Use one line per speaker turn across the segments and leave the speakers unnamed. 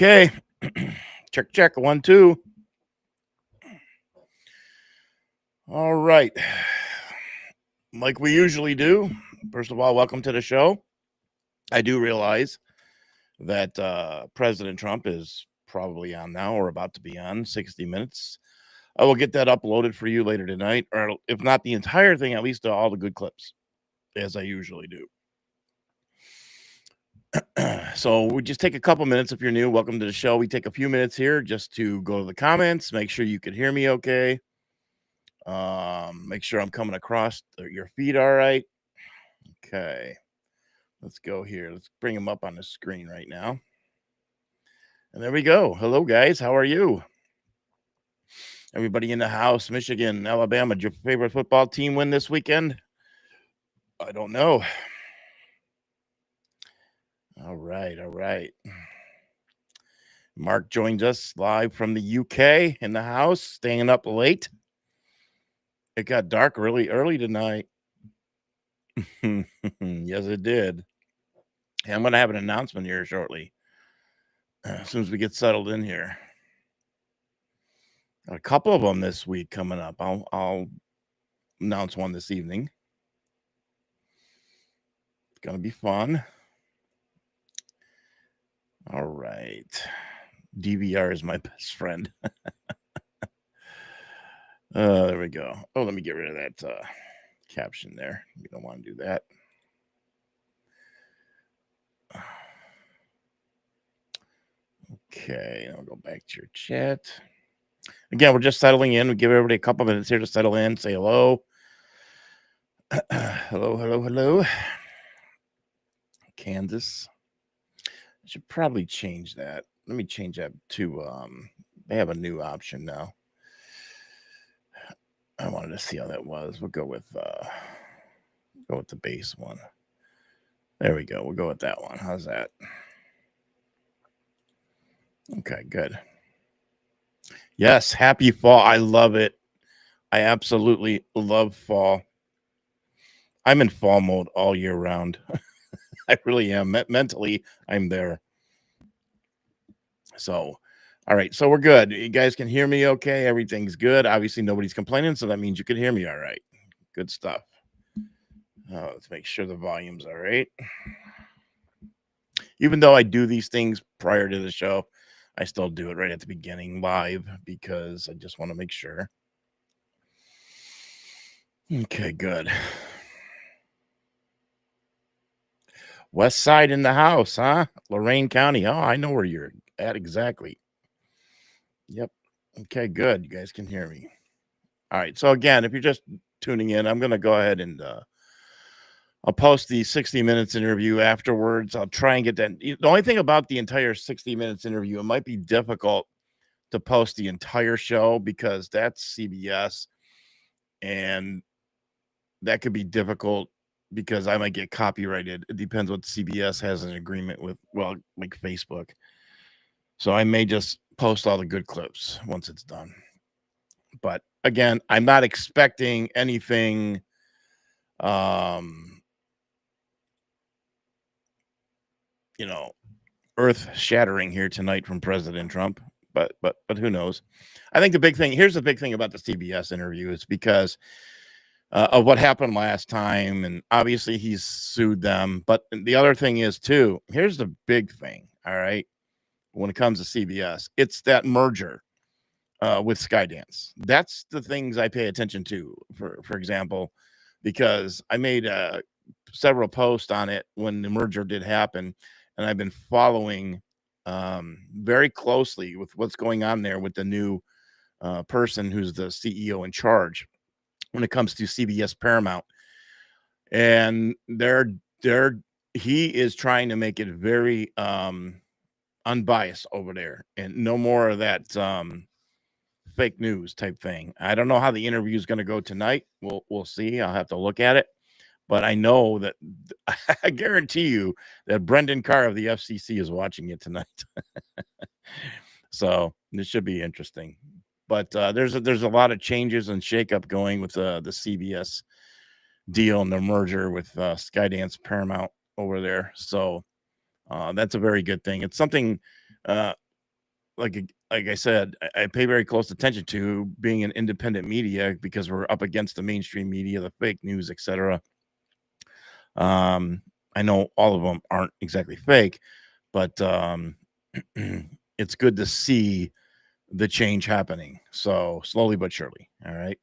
Okay. Check. 1, 2. All right. Like we usually do. First of all, welcome to the show. I do realize that President Trump is probably on now or about to be on 60 Minutes. I will get that uploaded for you later tonight, or if not the entire thing, at least all the good clips, as I usually do. So we just take a couple minutes if you're new. Welcome to the show. We take a few minutes here just to go to the comments, make sure you can hear me okay. Make sure I'm coming across your feed all right. Okay. Let's go here. Let's bring them up on the screen right now. And there we go. Hello, guys. How are you? Everybody in the house, Michigan, Alabama, did your favorite football team win this weekend? I don't know. All right. Mark joins us live from the UK in the house, staying up late. It got dark really early tonight. Yes, it did. And I'm going to have an announcement here shortly, as soon as we get settled in here. Got a couple of them this week coming up. I'll announce one this evening. It's going to be fun. All right. DVR is my best friend. There we go. Oh, let me get rid of that caption there. We don't want to do that. Okay, I'll go back to your chat. Again, we're just settling in. We give everybody a couple minutes here to settle in, say hello. Hello. Kansas. I should probably change that. Let me change that to they have a new option now. I wanted to see how that was. We'll go with the base one. There we go. We'll go with that one. How's that? Okay, good. Yes, happy fall. I love it. I absolutely love fall. I'm in fall mode all year round. I really am. Mentally, I'm there. So, all right. So we're good. You guys can hear me okay. Everything's good. Obviously, nobody's complaining. So that means you can hear me all right. Good stuff. Let's make sure the volume's all right. Even though I do these things prior to the show, I still do it right at the beginning live because I just want to make sure. Okay, good. West Side in the house, huh? Lorain County. Oh, I know where you're at exactly. Yep. Okay, good. You guys can hear me. All right. So again, if you're just tuning in, I'm going to go ahead and I'll post the 60 Minutes interview afterwards. I'll try and get that. The only thing about the entire 60 Minutes interview, it might be difficult to post the entire show because that's CBS, and that could be difficult because I might get copyrighted. It depends what CBS has an agreement with, well, like Facebook. So I may just post all the good clips once it's done. But again, I'm not expecting anything earth-shattering here tonight from President Trump. But who knows? I think here's the big thing about the CBS interview is because of what happened last time, and obviously he's sued them. But the other thing is too, here's the big thing, all right, when it comes to CBS, it's that merger with Skydance. That's the things I pay attention to, for example, because I made several posts on it when the merger did happen, and I've been following very closely with what's going on there with the new person who's the CEO in charge when it comes to CBS Paramount. And he is trying to make it very unbiased over there, and no more of that fake news type thing. I don't know how the interview is going to go tonight. We'll see. I'll have to look at it. But I know that I guarantee you that Brendan Carr of the FCC is watching it tonight. So this should be interesting. But there's a lot of changes and shakeup going with the CBS deal and the merger with Skydance Paramount over there. So that's a very good thing. It's something like I said, I pay very close attention to being an independent media because we're up against the mainstream media, the fake news, etc. Um, I know all of them aren't exactly fake, but it's good to see the change happening. So slowly but surely. All right.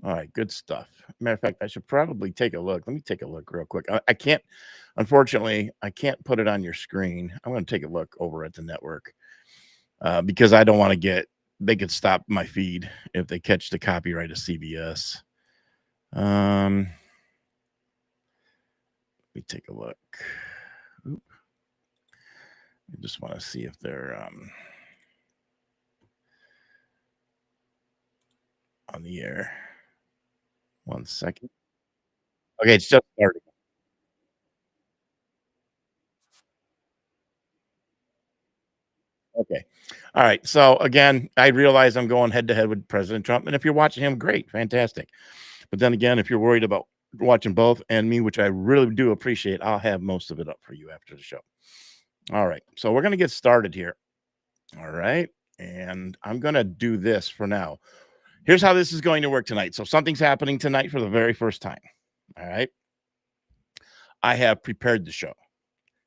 All right. Good stuff. Matter of fact, I should probably take a look. Let me take a look real quick. I can't, unfortunately, I can't put it on your screen. I'm going to take a look over at the network because I don't want to get, they could stop my feed if they catch the copyright of CBS. Let me take a look. Oop. I just want to see if they're on the air. 1 second. Okay, it's just starting. Okay. All right. So again, I realize I'm going head to head with President Trump. And if you're watching him, great, fantastic. But then again, if you're worried about watching both and me, which I really do appreciate, I'll have most of it up for you after the show. All right. So we're going to get started here. All right. And I'm going to do this for now. Here's how this is going to work tonight. So something's happening tonight for the very first time. All right. I have prepared the show.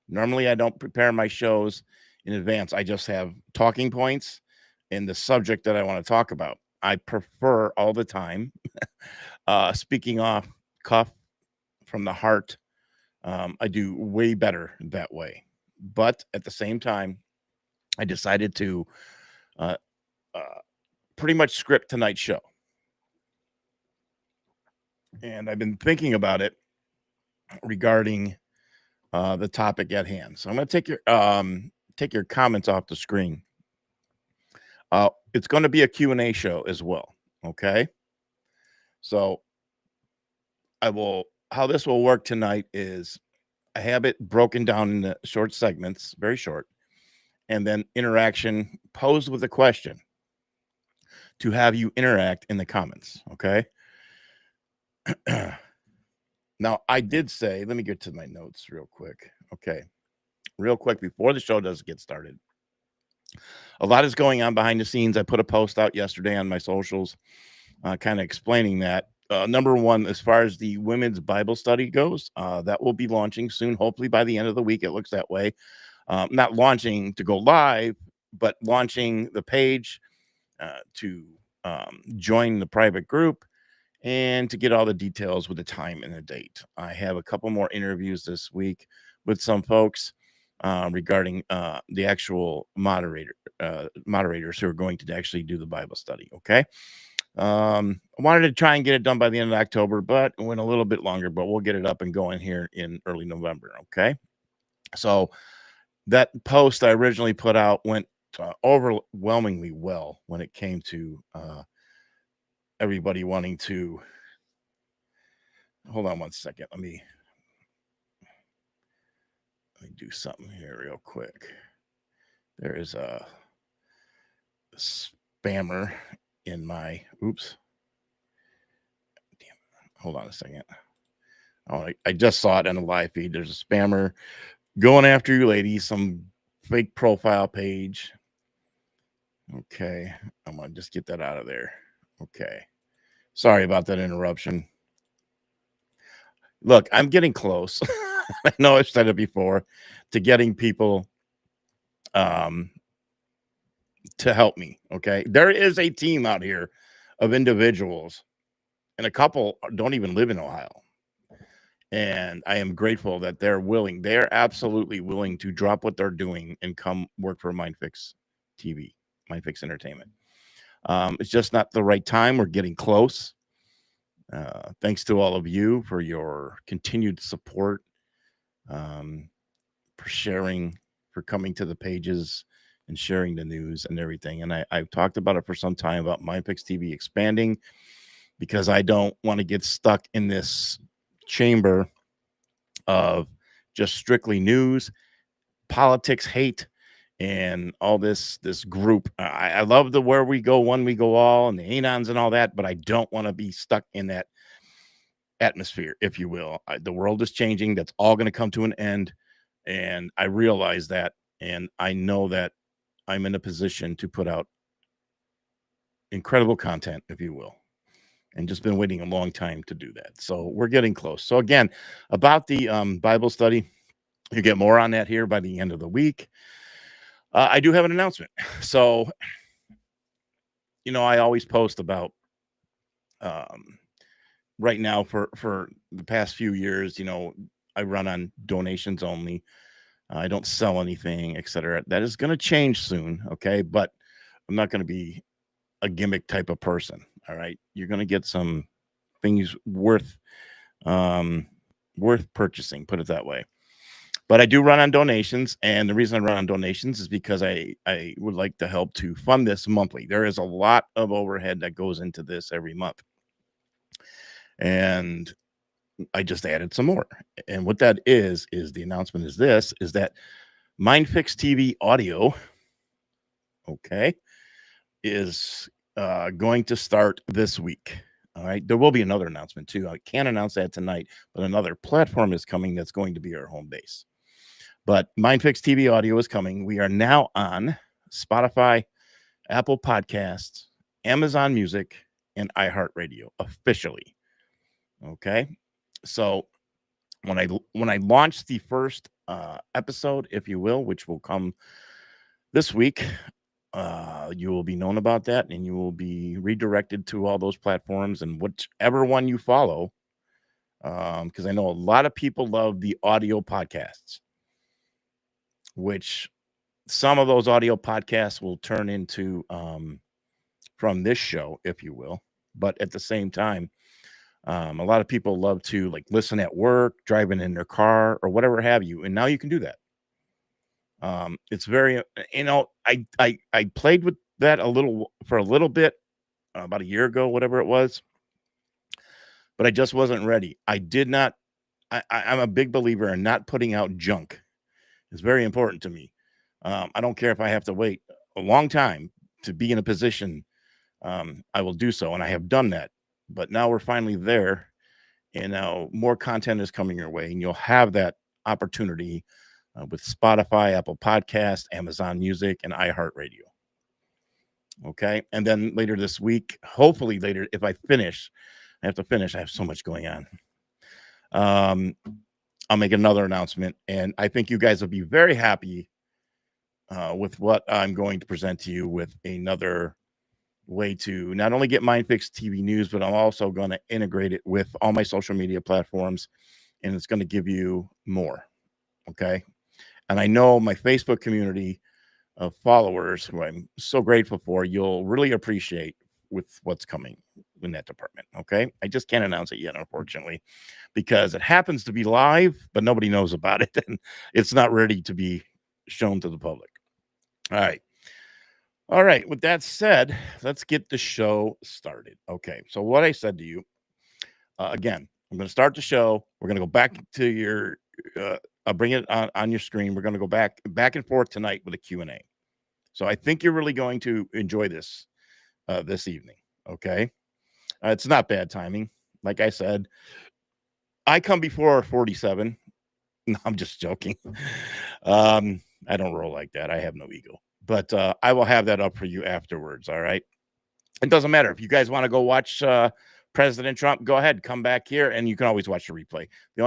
Normally, I don't prepare my shows in advance. I just have talking points and the subject that I want to talk about. I prefer all the time speaking off cuff from the heart. I do way better that way. But at the same time, I decided to uh, uh, pretty much script tonight's show. And I've been thinking about it regarding the topic at hand. So I'm going to take your comments off the screen. It's going to be a Q&A show as well. Okay. So how this will work tonight is I have it broken down into short segments, very short, and then interaction posed with a question to have you interact in the comments. Okay. Now, I did say, let me get to my notes real quick. Okay. Real quick before the show does get started. A lot is going on behind the scenes. I put a post out yesterday on my socials kind of explaining that. Number one, as far as the women's Bible study goes, that will be launching soon, hopefully by the end of the week. It looks that way. Not launching to go live, but launching the page to join the private group and to get all the details with the time and the date. I have a couple more interviews this week with some folks regarding the actual moderators who are going to actually do the Bible study. Okay. I wanted to try and get it done by the end of October, but it went a little bit longer, but we'll get it up and going here in early November. Okay. So that post I originally put out went overwhelmingly well when it came to everybody wanting to hold on 1 second. Let me do something here real quick. There is a spammer in my oops. Damn. Hold on a second. Oh, I just saw it on the live feed. There's a spammer going after you, ladies. Some fake profile page. Okay. I'm going to just get that out of there. Okay. Sorry about that interruption. Look, I'm getting close. I know I've said it before to getting people to help me. Okay. There is a team out here of individuals, and a couple don't even live in Ohio. And I am grateful that they're absolutely willing to drop what they're doing and come work for MindFix TV, MindFix Entertainment. It's just not the right time. We're getting close. Thanks to all of you for your continued support, for sharing, for coming to the pages and sharing the news and everything. And I've talked about it for some time about MindFix TV expanding because I don't want to get stuck in this chamber of just strictly news, politics, hate, and all this group. I love the where we go, one we go all, and the anons and all that, but I don't want to be stuck in that atmosphere, if you will. The world is changing. That's all going to come to an end, and I realize that, and I know that I'm in a position to put out incredible content, if you will, and just been waiting a long time to do that. So we're getting close. So again, about the Bible study, you get more on that here by the end of the week. I do have an announcement. So, I always post about right now for the past few years, I run on donations only. I don't sell anything, etc. That is going to change soon, okay? But I'm not going to be a gimmick type of person. All right, you're going to get some things worth purchasing. Put it that way. But I do run on donations, and the reason I run on donations is because I would like to help to fund this monthly. There is a lot of overhead that goes into this every month, and I just added some more. And what that is the announcement is that MindFix TV audio, okay, is going to start this week. All right. There will be another announcement too. I can't announce that tonight, but another platform is coming that's going to be our home base. But MindFix TV audio is coming. We are now on Spotify, Apple Podcasts, Amazon Music, and iHeartRadio officially. Okay. So when I launch the first episode, if you will, which will come this week, you will be known about that, and you will be redirected to all those platforms and whichever one you follow. Because I know a lot of people love the audio podcasts, which some of those audio podcasts will turn into from this show, if you will. But at the same time, a lot of people love to listen at work, driving in their car, or whatever have you. And now you can do that. It's very, I played with that for a little bit about a year ago, whatever it was, but I just wasn't ready. I'm a big believer in not putting out junk. It's very important to me. I don't care if I have to wait a long time to be in a position. I will do so. And I have done that, but now we're finally there, and now more content is coming your way, and you'll have that opportunity with Spotify, Apple Podcasts, Amazon Music, and iHeartRadio. Okay. And then later this week, hopefully later, if I have to finish. I have so much going on. I'll make another announcement, and I think you guys will be very happy with what I'm going to present to you with another way to not only get MindFix TV news, but I'm also going to integrate it with all my social media platforms, and it's going to give you more. Okay. And I know my Facebook community of followers, who I'm so grateful for, you'll really appreciate with what's coming in that department. Okay. I just can't announce it yet, unfortunately, because it happens to be live, but nobody knows about it, and it's not ready to be shown to the public. All right. All right. With that said, let's get the show started. Okay. So what I said to you, again, I'm going to start the show. We're going to go back to your, I'll bring it on your screen. We're going to go back and forth tonight with a Q&A. So I think you're really going to enjoy this this evening. Okay. It's not bad timing. Like I said, I come before 47. No, I'm just joking. I don't roll like that. I have no ego, but I will have that up for you afterwards. All right. It doesn't matter if you guys want to go watch President Trump, go ahead, come back here, and you can always watch the replay. The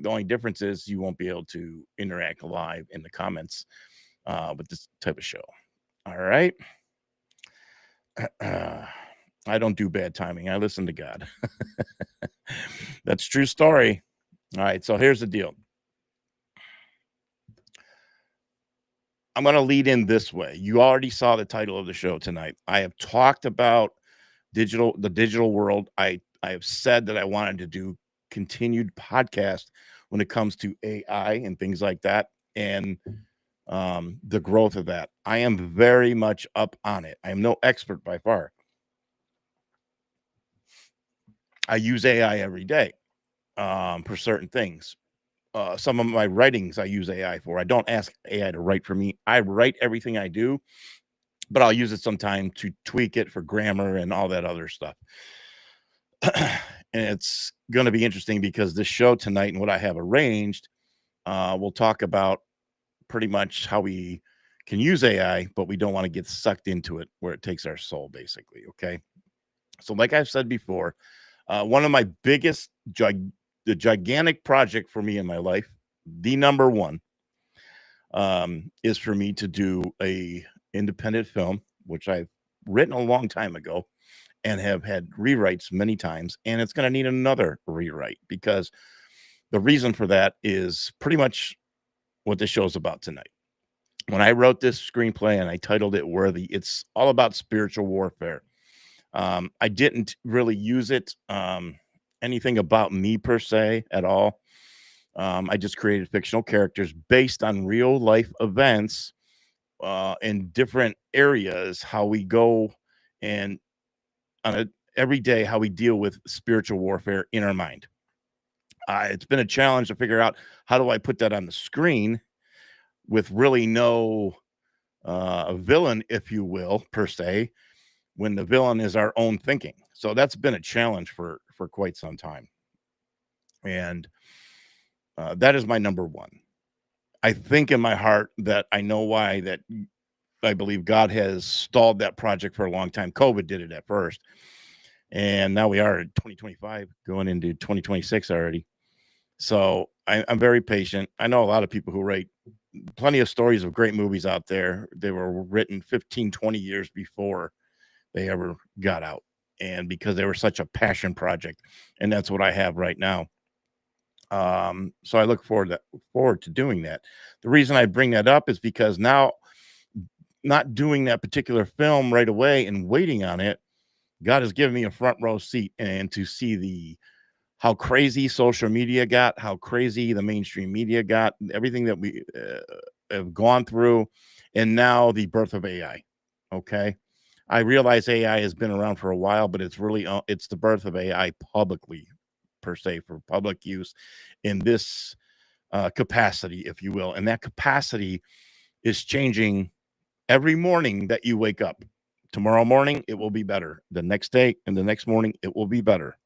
only difference is you won't be able to interact live in the comments with this type of show. All right. I don't do bad timing. I listen to God. That's true story. All right. So here's the deal. I'm going to lead in this way. You already saw the title of the show tonight. I have talked about the digital world. I have said that I wanted to do continued podcast when it comes to AI and things like that, and the growth of that. I am very much up on it. I am no expert by far. I use AI every day for certain things. Some of my writings I use AI for. I don't ask AI to write for me. I write everything I do, but I'll use it sometime to tweak it for grammar and all that other stuff. And it's going to be interesting because this show tonight and what I have arranged, we'll talk about pretty much how we can use AI, but we don't want to get sucked into it where it takes our soul, basically. Okay. So, like I've said before, one of my biggest, the gigantic project for me in my life, the number one, is for me to do a independent film, which I've written a long time ago and have had rewrites many times, and it's going to need another rewrite because the reason for that is pretty much what this show's about tonight. When I wrote this screenplay and I titled it Worthy, it's all about spiritual warfare. I didn't really use it anything about me per se at all. I just created fictional characters based on real life events in different areas, how we go and on a every day, how we deal with spiritual warfare in our mind. It's been a challenge to figure out how do I put that on the screen with really no villain, if you will, per se, when the villain is our own thinking. So that's been a challenge for quite some time, and that is my number one. I think in my heart that I know why that I believe God has stalled that project for a long time. COVID did it at first, and now we are in 2025, going into 2026 already. So I'm very patient. I know a lot of people who write plenty of stories of great movies out there. They were written 15, 20 years before they ever got out. And because they were such a passion project. And that's what I have right now. So I look forward to doing that. The reason I bring that up is because now, not doing that particular film right away and waiting on it, God has given me a front row seat and to see how crazy social media got, how crazy the mainstream media got, everything that we have gone through, and now the birth of AI. Okay. I realize AI has been around for a while, but it's really, it's the birth of AI publicly, per se, for public use in this capacity, if you will. And that capacity is changing every morning that you wake up. Tomorrow morning, it will be better. The next day and the next morning, it will be better.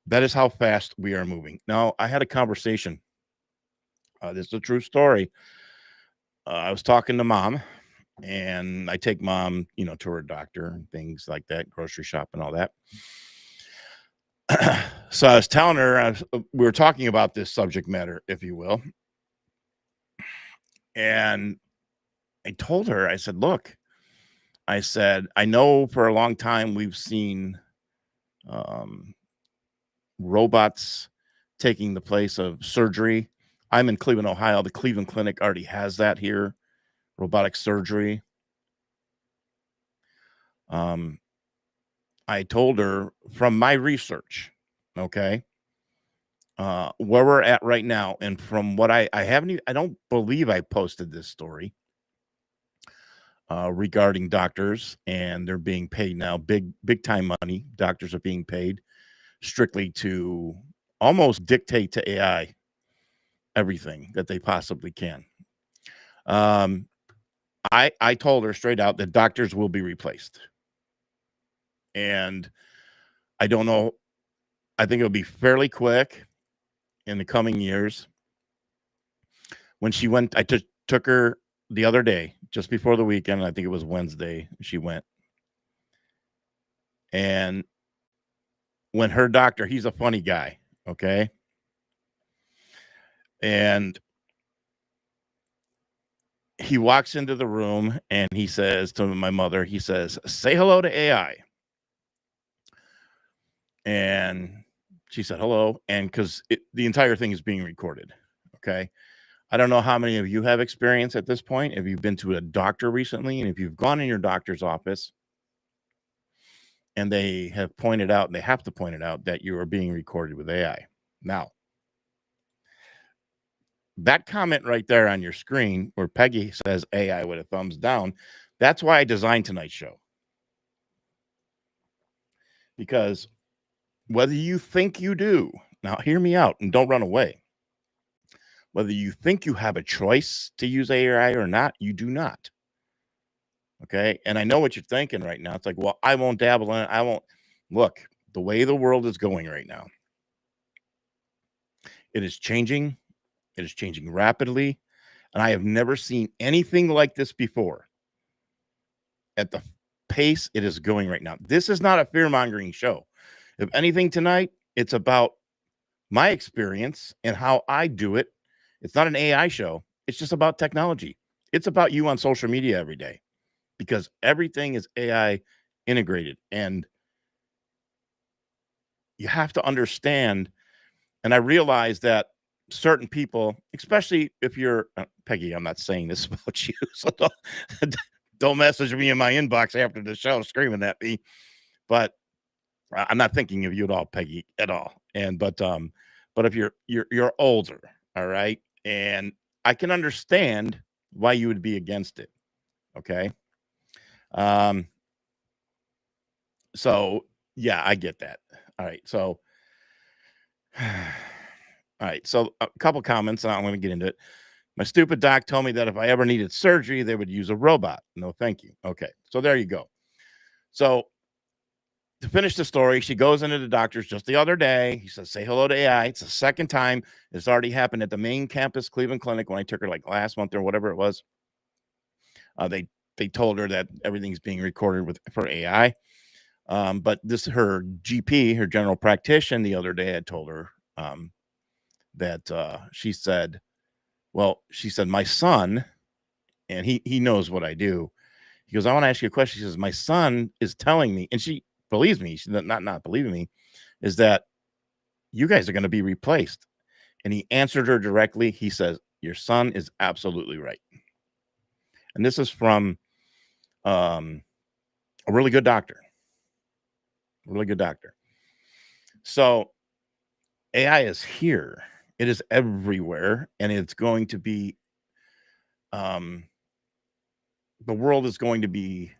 That is how fast we are moving. Now, I had a conversation. This is a true story. I was talking to mom, and I take mom, to her doctor and things like that, grocery shop and all that. So I was telling her, we were talking about this subject matter, if you will. And I told her, I said, look, I said, I know for a long time we've seen robots taking the place of surgery. I'm in Cleveland, Ohio. The Cleveland Clinic already has that here, robotic surgery. I told her from my research, okay, where we're at right now, and from what I haven't even, I don't believe I posted this story regarding doctors, and they're being paid now big time money. Doctors are being paid strictly to almost dictate to AI everything that they possibly can. I told her straight out that doctors will be replaced, and I don't know. I think it'll be fairly quick in the coming years. When she went, I took her the other day, just before the weekend. I think it was Wednesday. She went, and when her doctor, he's a funny guy, okay, and he walks into the room and he says to my mother, he says, "Say hello to AI." And she said hello, and because the entire thing is being recorded, okay. I don't know how many of you have experience at this point, if you've been to a doctor recently, and if you've gone in your doctor's office and they have pointed out, and they have to point it out, that you are being recorded with AI. Now, that comment right there on your screen where Peggy says AI with a thumbs down, that's why I designed tonight's show. Because whether you think you do, now hear me out and don't run away. Whether you think you have a choice to use AI or not, you do not. Okay. And I know what you're thinking right now. It's like, well, I won't dabble in it. I won't. Look, the way the world is going right now, it is changing. It is changing rapidly. And I have never seen anything like this before at the pace it is going right now. This is not a fear-mongering show. If anything tonight, it's about my experience and how I do it. It's not an AI show. It's just about technology. It's about you on social media every day because everything is AI integrated. And you have to understand. And I realize that certain people, especially if you're Peggy, I'm not saying this about you, so don't message me in my inbox after the show screaming at me. But I'm not thinking of you at all, Peggy, at all. And but if you're older, all right, and I can understand why you would be against it. Okay. Um. So yeah, I get that. All right. So. All right. So a couple comments, and I'm going to get into it. My stupid doc told me that if I ever needed surgery, they would use a robot. No, thank you. Okay. So there you go. So to finish the story, she goes into the doctor's just the other day. He says, say hello to AI. It's the second time. It's already happened at the main campus Cleveland Clinic when I took her like last month or whatever it was. They told her that everything's being recorded for AI. But her GP, her general practitioner, the other day had told her that she said, my son, and he knows what I do. He goes, I want to ask you a question. She says, my son is telling me, and she believes me. She's not believing me, is that you guys are going to be replaced. And he answered her directly. He says, your son is absolutely right. And this is from a really good doctor. Really good doctor. So AI is here. It is everywhere. And it's going to be, the world is going to be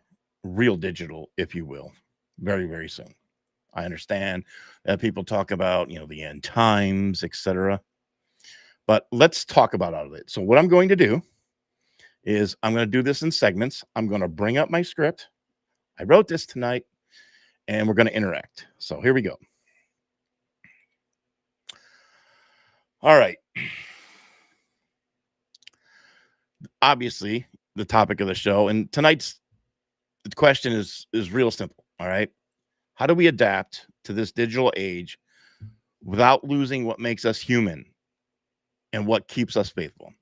real digital, if you will, very, very soon. I understand that people talk about, the end times, etc. But let's talk about all of it. So what I'm going to do is I'm going to do this in segments. I'm going to bring up my script. I wrote this tonight, and we're going to interact. So here we go. All right. Obviously, the topic of the show, and tonight's question is real simple. All right. How do we adapt to this digital age without losing what makes us human and what keeps us faithful?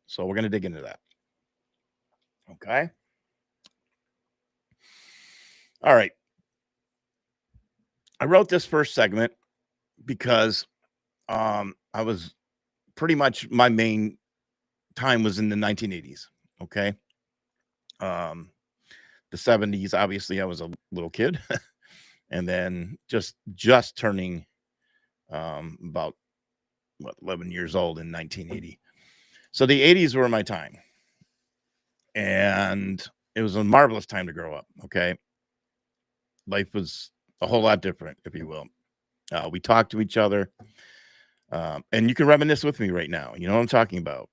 So we're going to dig into that. Okay. All right. I wrote this first segment because I was pretty much my main time was in the 1980s. Okay. The 70s, obviously, I was a little kid, and then just turning about 11 years old in 1980. So the 80s were my time, and it was a marvelous time to grow up. Okay. Life was a whole lot different, if you will. We talked to each other, and you can reminisce with me right now. You know what I'm talking about.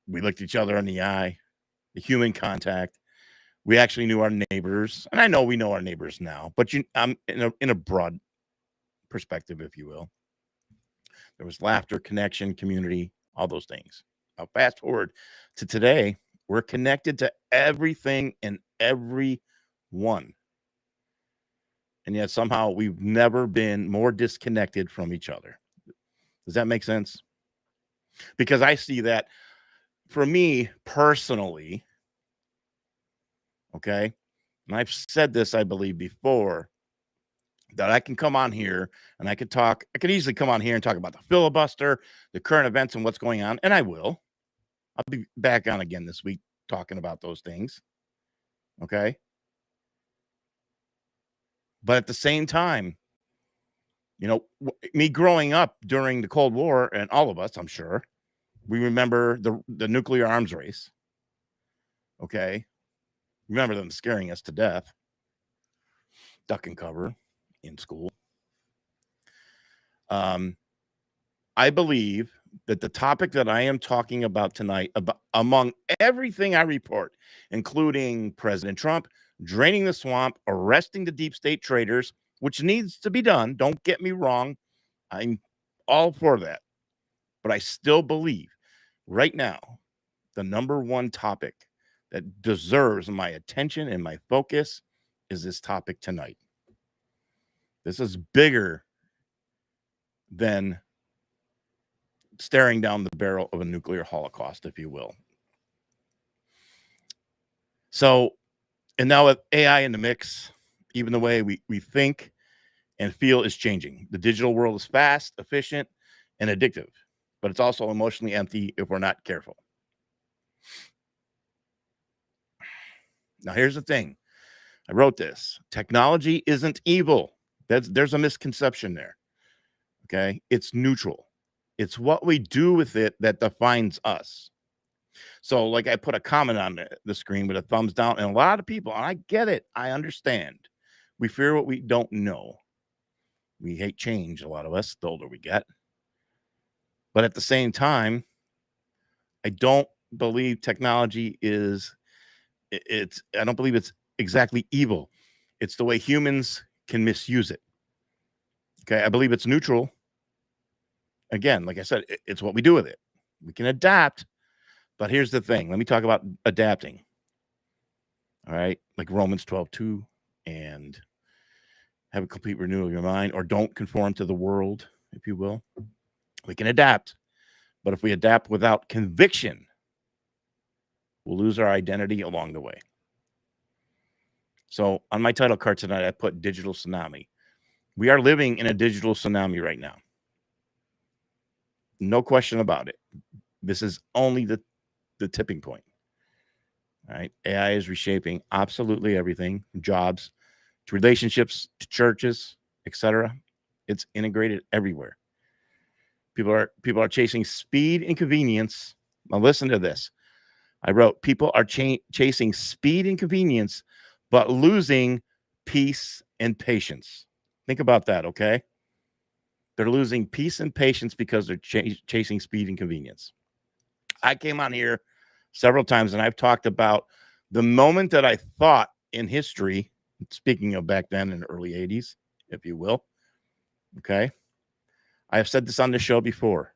We looked each other in the eye, the human contact. We actually knew our neighbors, and I know we know our neighbors now, but I'm in a broad perspective, if you will. There was laughter, connection, community, all those things. Now, fast forward to today, we're connected to everything and everyone. And yet somehow we've never been more disconnected from each other. Does that make sense? Because I see that for me personally, okay, and I've said this, I believe, before, that I can come on here and I could easily come on here and talk about the filibuster, the current events and what's going on, and I will. I'll be back on again this week talking about those things. Okay. But at the same time, me growing up during the Cold War, and all of us, I'm sure, we remember the nuclear arms race. Okay. Remember them scaring us to death, duck and cover in school. I believe that the topic that I am talking about tonight, among everything I report, including President Trump draining the swamp, arresting the deep state traders, which needs to be done. Don't get me wrong. I'm all for that. But I still believe right now, the number one topic that deserves my attention and my focus is this topic tonight. This is bigger than staring down the barrel of a nuclear holocaust, if you will. So, and now with AI in the mix, even the way we think and feel is changing. The digital world is fast, efficient, and addictive, but it's also emotionally empty if we're not careful. Now, here's the thing. I wrote this. Technology isn't evil. There's a misconception there. Okay? It's neutral. It's what we do with it that defines us. So, like, I put a comment on the screen with a thumbs down, and a lot of people, and I get it, I understand. We fear what we don't know. We hate change, a lot of us, the older we get. But at the same time, I don't believe technology is, I don't believe it's exactly evil. It's the way humans can misuse it. Okay, I believe it's neutral. Again, like I said, it's what we do with it. We can adapt, but here's the thing. Let me talk about adapting. All right, like Romans 12:2, and have a complete renewal of your mind, or don't conform to the world, if you will. We can adapt, but if we adapt without conviction, we'll lose our identity along the way. So on my title card tonight, I put Digital Tsunami. We are living in a digital tsunami right now. No question about it. This is only the tipping point. All right. AI is reshaping absolutely everything, from jobs to relationships to churches, etc. It's integrated everywhere. People are chasing speed and convenience. Now listen to this. I wrote, people are chasing speed and convenience, but losing peace and patience. Think about that, okay? They're losing peace and patience because they're chasing speed and convenience. I came on here several times and I've talked about the moment that I thought in history, speaking of back then in the early 80s, if you will, okay? I have said this on the show before.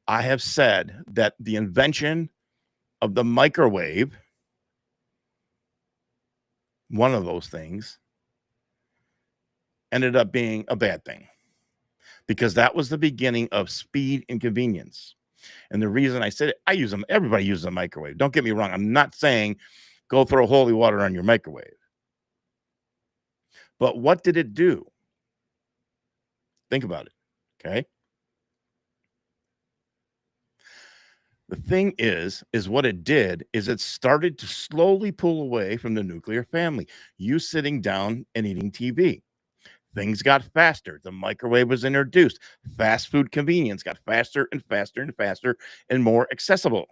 I have said that the invention of the microwave, one of those things, ended up being a bad thing, because that was the beginning of speed and convenience. And the reason I said it, I use them, everybody uses a microwave. Don't get me wrong. I'm not saying go throw holy water on your microwave. But what did it do? Think about it, okay? The thing is what it did is it started to slowly pull away from the nuclear family. You sitting down and eating TV. Things got faster. The microwave was introduced. Fast food convenience got faster and faster and faster and more accessible.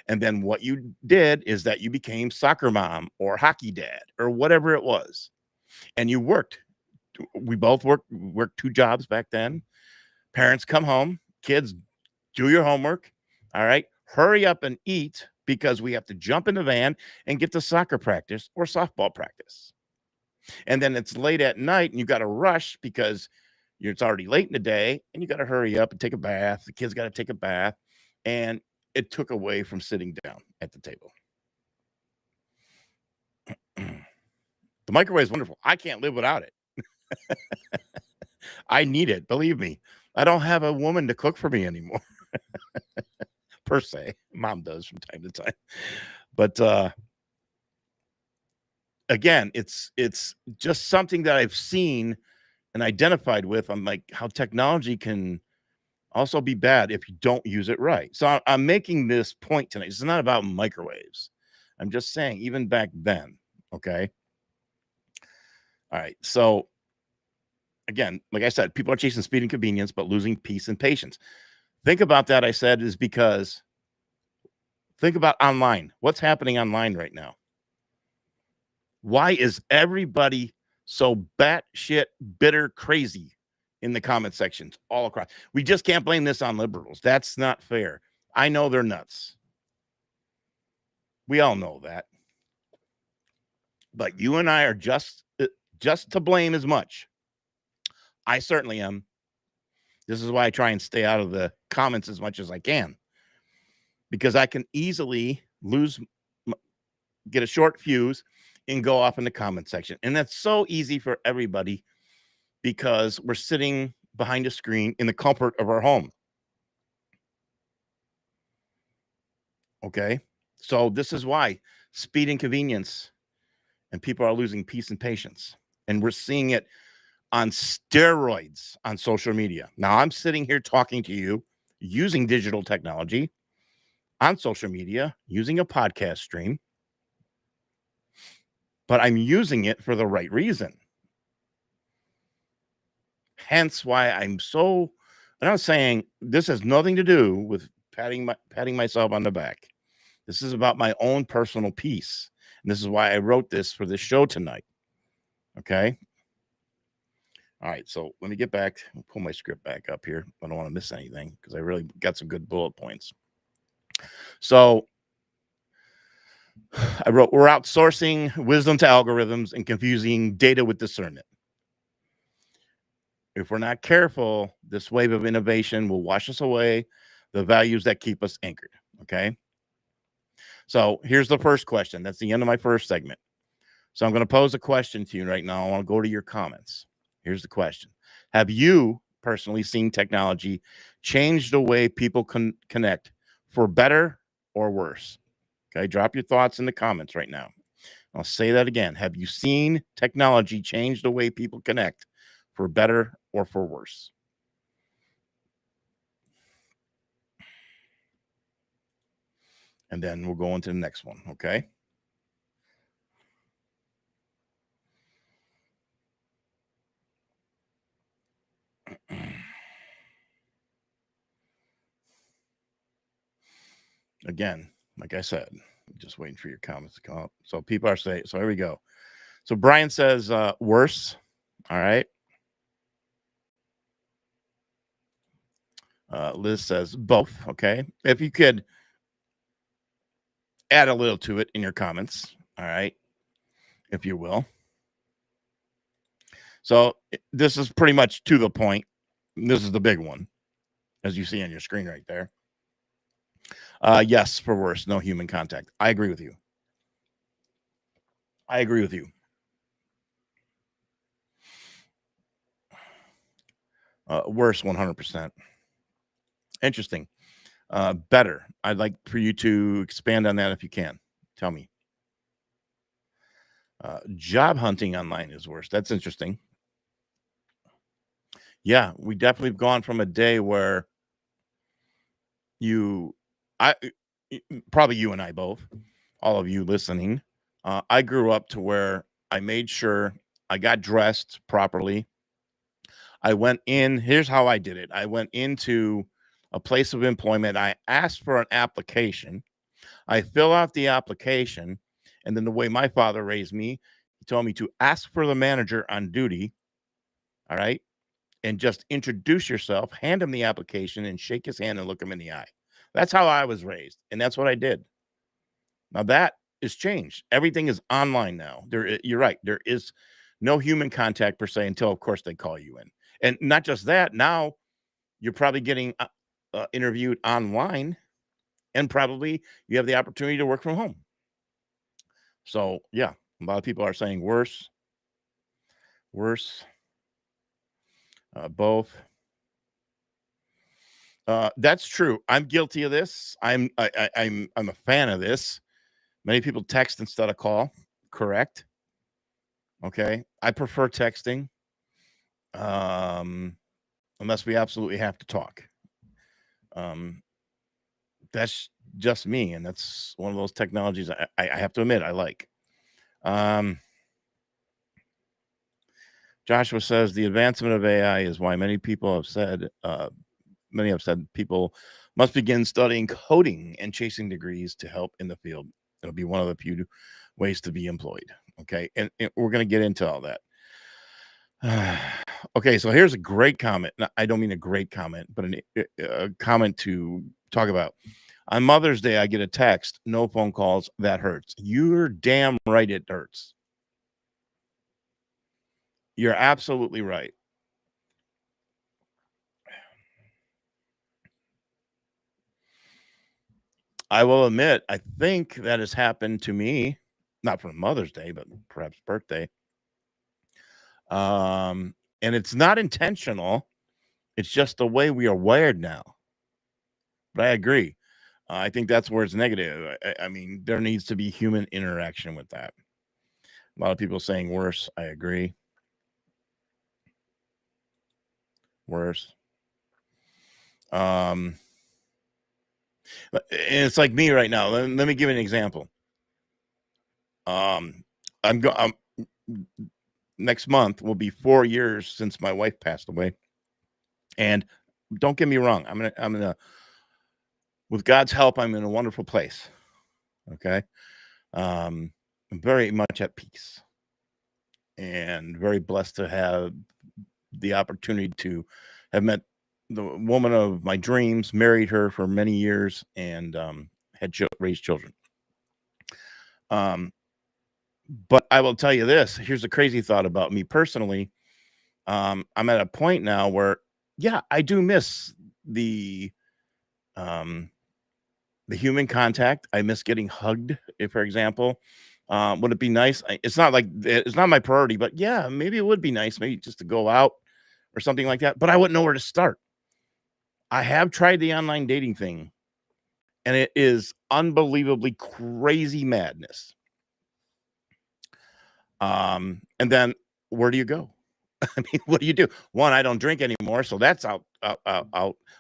And then what you did is that you became soccer mom or hockey dad or whatever it was. And you worked. We both worked 2 jobs back then. Parents come home, kids do your homework. All right. Hurry up and eat, because we have to jump in the van and get to soccer practice or softball practice. And then it's late at night and you got to rush because it's already late in the day and you got to hurry up and take a bath. The kids got to take a bath. And it took away from sitting down at the table. The microwave is wonderful. I can't live without it. I need it. Believe me. I don't have a woman to cook for me anymore. Per se. Mom does from time to time. But again, it's just something that I've seen and identified with. I'm like, how technology can also be bad if you don't use it right. So I'm making this point tonight. It's not about microwaves. I'm just saying, even back then, okay? All right. So again, like I said, people are chasing speed and convenience, but losing peace and patience. Think about that, I said, is because think about online. What's happening online right now? Why is everybody so batshit bitter crazy in the comment sections all across? We just can't blame this on liberals. That's not fair. I know they're nuts. We all know that. But you and I are just to blame as much. I certainly am. This is why I try and stay out of the comments as much as I can. because I can easily get a short fuse and go off in the comment section. And that's so easy for everybody because we're sitting behind a screen in the comfort of our home. Okay. So this is why speed and convenience, and people are losing peace and patience. And we're seeing it on steroids on social media. Now I'm sitting here talking to you using digital technology on social media, using a podcast stream, but I'm using it for the right reason. Hence why I'm saying this has nothing to do with patting myself on the back. This is about my own personal peace. And this is why I wrote this for this show tonight. Okay. All right. So let me get back, pull my script back up here. I don't want to miss anything because I really got some good bullet points. So I wrote, we're outsourcing wisdom to algorithms and confusing data with discernment. If we're not careful, this wave of innovation will wash us away, the values that keep us anchored. Okay. So here's the first question. That's the end of my first segment. So I'm going to pose a question to you right now. I want to go to your comments. Here's the question. Have you personally seen technology change the way people connect for better or worse? Okay. Drop your thoughts in the comments right now. I'll say that again. Have you seen technology change the way people connect for better or for worse? And then we'll go into the next one. Okay. Again, like I said, just waiting for your comments to come up. So people are saying, so here we go. So Brian says worse. All right. Liz says both. Okay. If you could add a little to it in your comments. All right. If you will. So this is pretty much to the point. This is the big one, as you see on your screen right there. Yes, for worse, no human contact. I agree with you. I agree with you. Worse, 100%. Interesting. Better. I'd like for you to expand on that if you can. Tell me. Job hunting online is worse. That's interesting. Yeah, we definitely have gone from a day where probably you and I both, all of you listening, I grew up to where I made sure I got dressed properly. I went in, here's how I did it. I went into a place of employment. I asked for an application. I fill out the application. And then the way my father raised me, he told me to ask for the manager on duty. All right. And just introduce yourself, hand him the application, and shake his hand and look him in the eye. That's how I was raised. And that's what I did. Now that is changed. Everything is online now. You're right. There is no human contact per se until, of course, they call you in. And not just that, now you're probably getting interviewed online, and probably you have the opportunity to work from home. So, yeah, a lot of people are saying worse, both. That's true. I'm guilty of this. I'm a fan of this. Many people text instead of call. Correct. Okay. I prefer texting. Unless we absolutely have to talk. That's just me, and that's one of those technologies I have to admit I like. Joshua says the advancement of AI is why many have said people must begin studying coding and chasing degrees to help in the field. It'll be one of the few ways to be employed. Okay, and we're going to get into all that. Okay, so here's a great comment. I don't mean a great comment, but a comment to talk about. On Mother's Day, I get a text, no phone calls, that hurts. You're damn right it hurts. You're absolutely right. I will admit, I think that has happened to me, not for Mother's Day, but perhaps birthday. And it's not intentional. It's just the way we are wired now. But I agree. I think that's where it's negative. I mean, there needs to be human interaction with that. A lot of people saying worse. I agree. Worse. And it's like me right now. Let me give you an example. I'm next month will be 4 years since my wife passed away. And don't get me wrong, I'm gonna with God's help, I'm in a wonderful place. Okay. I'm very much at peace and very blessed to have the opportunity to have met the woman of my dreams, married her for many years, and had raised children. But I will tell you this, here's a crazy thought about me personally. I'm at a point now where, yeah, I do miss the human contact. I miss getting hugged, if, for example. Would it be nice? It's not like it's not my priority, but yeah, maybe it would be nice, maybe just to go out or something like that. But I wouldn't know where to start. I have tried the online dating thing, and it is unbelievably crazy madness. And then where do you go? I mean, what do you do? One, I don't drink anymore, so that's out.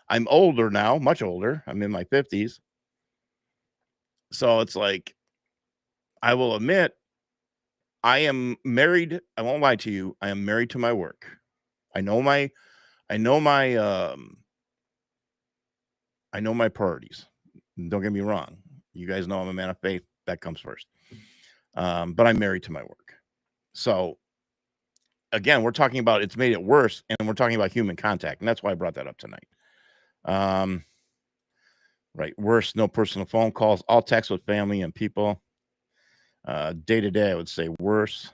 I'm older now, much older. I'm in my 50s. So it's like, I will admit, I am married. I won't lie to you. I am married to my work. I know my, I know my, I know my priorities. Don't get me wrong. You guys know I'm a man of faith. That comes first. But I'm married to my work. So again, we're talking about it's made it worse, and we're talking about human contact, and that's why I brought that up tonight. Right, worse, no personal phone calls, all text with family and people. Day to day, I would say worse.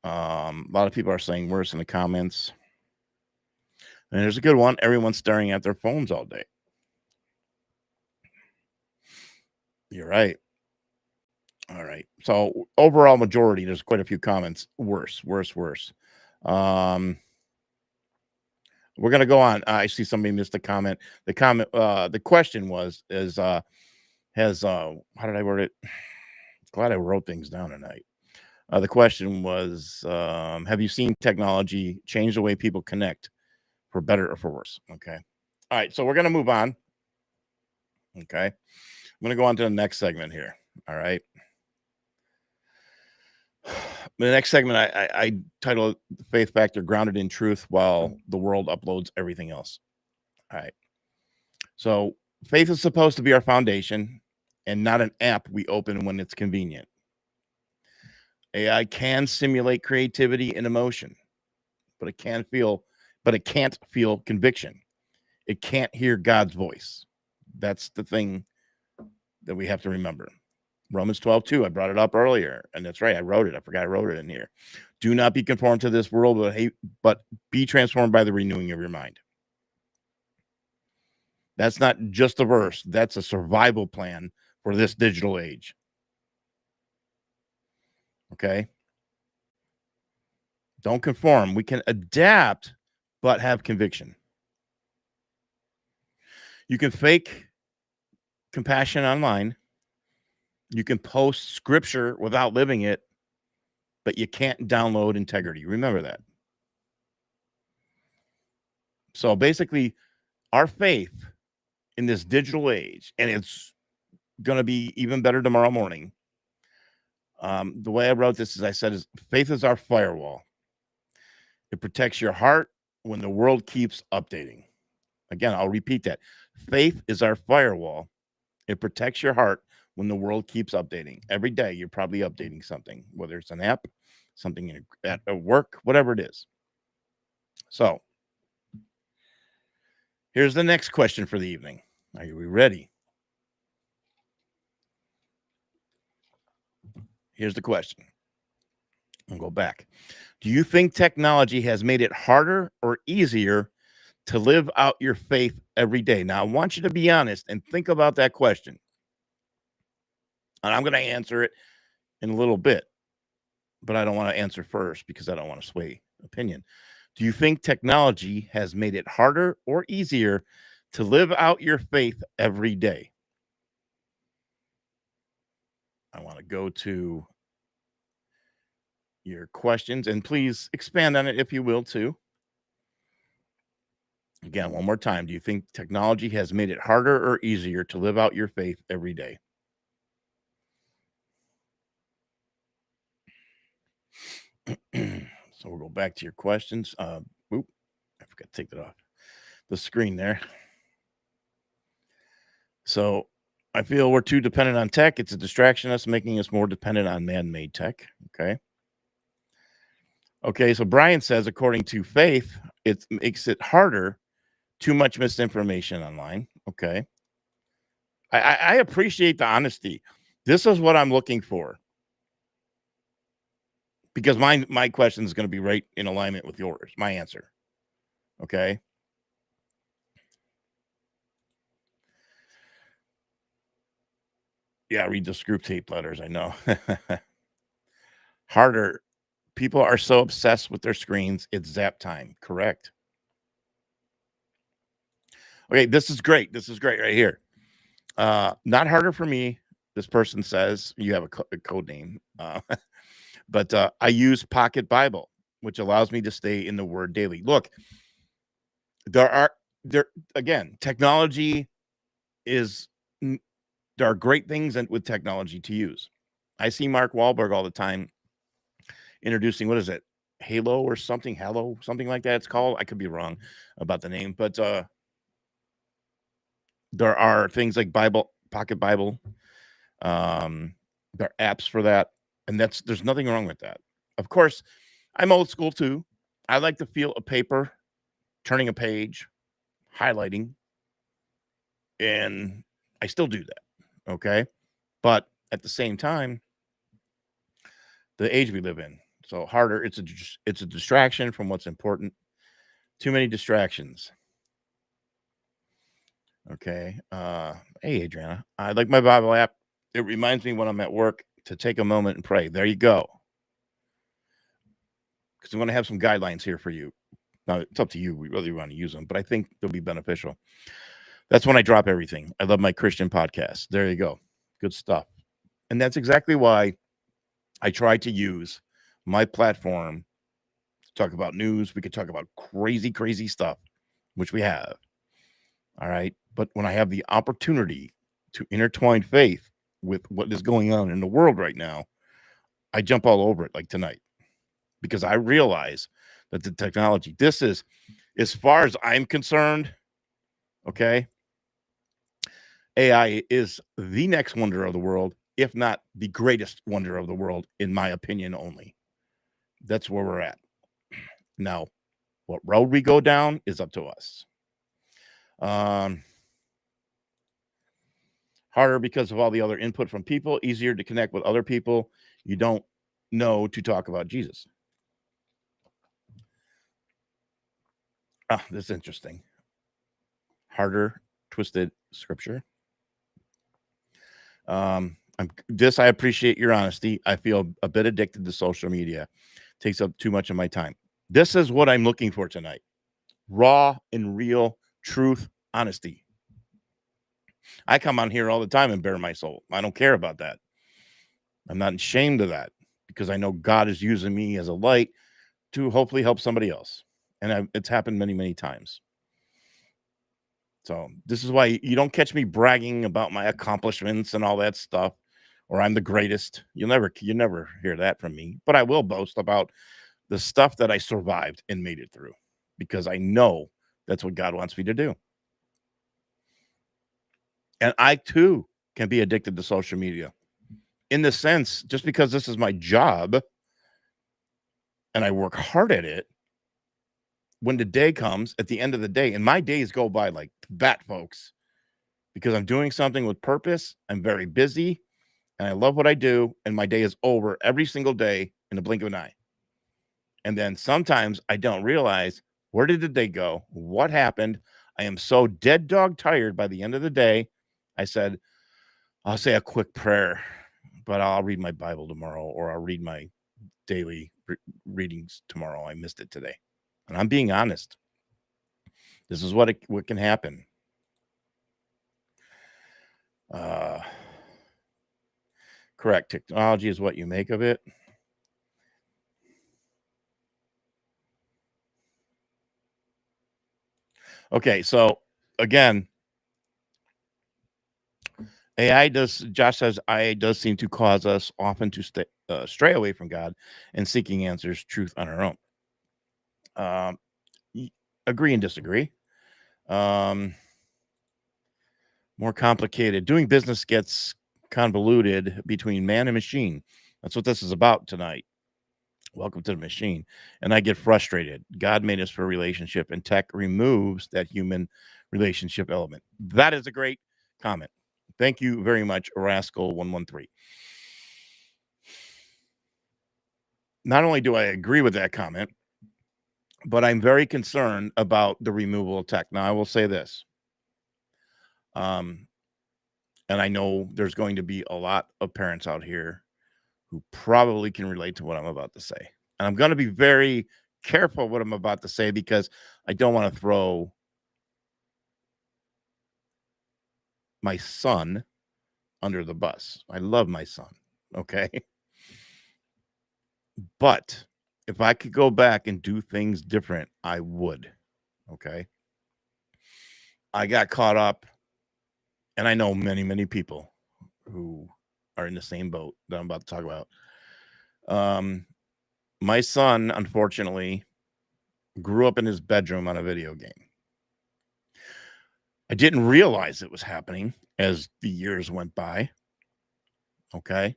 A lot of people are saying worse in the comments. And there's a good one. Everyone's staring at their phones all day. You're right. All right. So overall majority, there's quite a few comments. Worse, worse, worse. We're gonna go on. I see somebody missed a comment. The question was how did I word it? Glad I wrote things down tonight. The question was, have you seen technology change the way people connect for better or for worse? Okay. All right. So we're gonna move on. Okay. I'm gonna go on to the next segment here. All right. The next segment I titled Faith Factor Grounded in Truth while the world uploads everything else. All right. So faith is supposed to be our foundation and not an app we open when it's convenient. AI can simulate creativity and emotion, but it can't feel conviction. It can't hear God's voice. That's the thing that we have to remember. Romans 12:2. I brought it up earlier, and that's right. I wrote it. I forgot I wrote it in here. Do not be conformed to this world, but be transformed by the renewing of your mind. That's not just a verse. That's a survival plan for this digital age. Okay? Don't conform. We can adapt, but have conviction. You can fake compassion online. You can post scripture without living it, but you can't download integrity. Remember that. So basically, our faith in this digital age, and it's going to be even better tomorrow morning. The way I wrote this, as I said, is faith is our firewall. It protects your heart when the world keeps updating. Again, I'll repeat that. Faith is our firewall. It protects your heart when the world keeps updating. Every day, you're probably updating something, whether it's an app, something at work, whatever it is. So here's the next question for the evening. Are we ready? Here's the question. I'll go back. Do you think technology has made it harder or easier to live out your faith every day? Now, I want you to be honest and think about that question. And I'm going to answer it in a little bit, but I don't want to answer first because I don't want to sway opinion. Do you think technology has made it harder or easier to live out your faith every day? I want to go to your questions and please expand on it if you will too. Again, one more time. Do you think technology has made it harder or easier to live out your faith every day? So we'll go back to your questions. Oop, I forgot to take that off the screen there. So I feel we're too dependent on tech. It's a distraction us, making us more dependent on man-made tech. Okay. Okay. So Brian says, according to faith, it makes it harder. Too much misinformation online. Okay. I appreciate the honesty. This is what I'm looking for. Because my question is going to be right in alignment with yours, my answer. Okay. Yeah, read the Screw Tape letters. I know. Harder. People are so obsessed with their screens. It's zap time. Correct. Okay, this is great. This is great right here. Not harder for me. This person says you have a code name. But I use Pocket Bible, which allows me to stay in the Word daily. Look, there again, technology is there are great things with technology to use. I see Mark Wahlberg all the time introducing, what is it? Halo or something, Hello, something like that it's called. I could be wrong about the name, but there are things like Pocket Bible. There are apps for that, and there's nothing wrong with that. Of course, I'm old school too. I like to feel a paper, turning a page, highlighting, and I still do that. Okay, but at the same time, the age we live in, so harder. It's a distraction from what's important. Too many distractions. Okay. Hey, Adriana. I like my Bible app. It reminds me when I'm at work to take a moment and pray. There you go. Because I'm going to have some guidelines here for you. Now, it's up to you whether you want to use them, but I think they'll be beneficial. That's when I drop everything. I love my Christian podcast. There you go. Good stuff. And that's exactly why I try to use my platform to talk about news. We could talk about crazy, crazy stuff, which we have. All right. But when I have the opportunity to intertwine faith with what is going on in the world right now, I jump all over it like tonight because I realize that the technology, this is, as far as I'm concerned, okay, AI is the next wonder of the world, if not the greatest wonder of the world, in my opinion only. That's where we're at. Now, what road we go down is up to us. Harder because of all the other input from people, easier to connect with other people you don't know to talk about Jesus. This is interesting. Harder, twisted scripture. I appreciate your honesty. I feel a bit addicted to social media. Takes up too much of my time. This is what I'm looking for tonight. Raw and real truth, honesty. I come on here all the time and bare my soul. I don't care about that. I'm not ashamed of that because I know God is using me as a light to hopefully help somebody else. And it's happened many, many times. So this is why you don't catch me bragging about my accomplishments and all that stuff, or I'm the greatest. You never hear that from me, but I will boast about the stuff that I survived and made it through because I know that's what God wants me to do. And I too can be addicted to social media in the sense, just because this is my job and I work hard at it, when the day comes at the end of the day, and my days go by like bat, folks, because I'm doing something with purpose. I'm very busy and I love what I do. And my day is over every single day in the blink of an eye. And then sometimes I don't realize Where did they go? What happened? I am so dead dog tired by the end of the day. I said, I'll say a quick prayer, but I'll read my Bible tomorrow, or I'll read my daily readings tomorrow. I missed it today. And I'm being honest. This is what can happen. Correct. Technology is what you make of it. Okay, so again, Josh says, AI does seem to cause us often to stray away from God and seeking answers, truth on our own. Agree and disagree. More complicated. Doing business gets convoluted between man and machine. That's what this is about tonight. Welcome to the machine. And I get frustrated. God made us for a relationship, and tech removes that human relationship element. That is a great comment. Thank you very much, Rascal113. Not only do I agree with that comment, but I'm very concerned about the removal of tech. Now, I will say this. And I know there's going to be a lot of parents out here who probably can relate to what I'm about to say. And I'm going to be very careful what I'm about to say, because I don't want to throw my son under the bus. I love my son. Okay. But if I could go back and do things different, I would. Okay. I got caught up, and I know many, many people who are in the same boat that I'm about to talk about. My son, unfortunately, grew up in his bedroom on a video game. I didn't realize it was happening as the years went by. Okay.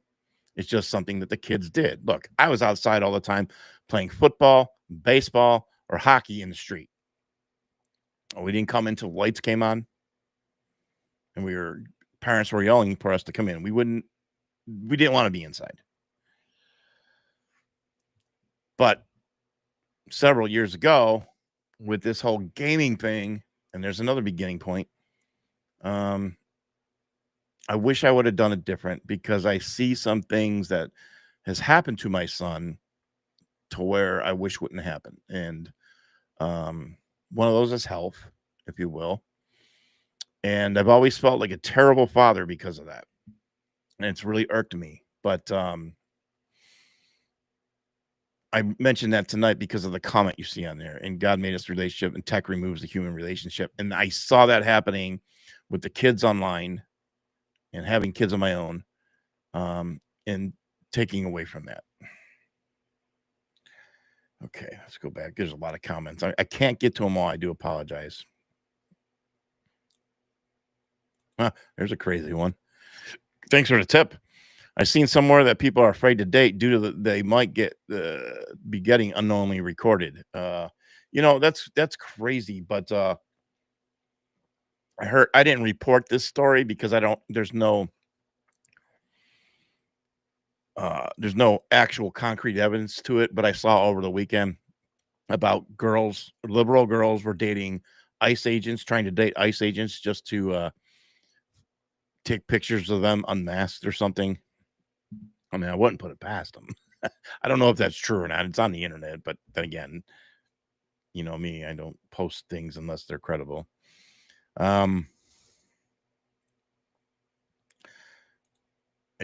It's just something that the kids did. Look, I was outside all the time playing football, baseball, or hockey in the street. We didn't come until lights came on, and parents were yelling for us to come in. We didn't want to be inside. But several years ago, with this whole gaming thing, and there's another beginning point, I wish I would have done it different, because I see some things that has happened to my son to where I wish wouldn't happen. And one of those is health, if you will. And I've always felt like a terrible father because of that. And it's really irked me. But I mentioned that tonight because of the comment you see on there. And God made us a relationship, and tech removes the human relationship. And I saw that happening with the kids online and having kids of my own, and taking away from that. Okay, let's go back. There's a lot of comments. I can't get to them all. I do apologize. There's a crazy one. Thanks for the tip. I've seen somewhere that people are afraid to date due to they might be getting unknowingly recorded. That's crazy. But I didn't report this story because there's no actual concrete evidence to it. But I saw over the weekend about liberal girls were dating ICE agents, trying to date ICE agents just to take pictures of them unmasked or something. I mean, I wouldn't put it past them. I don't know if that's true or not. It's on the internet, but then again, you know me, I don't post things unless they're credible. I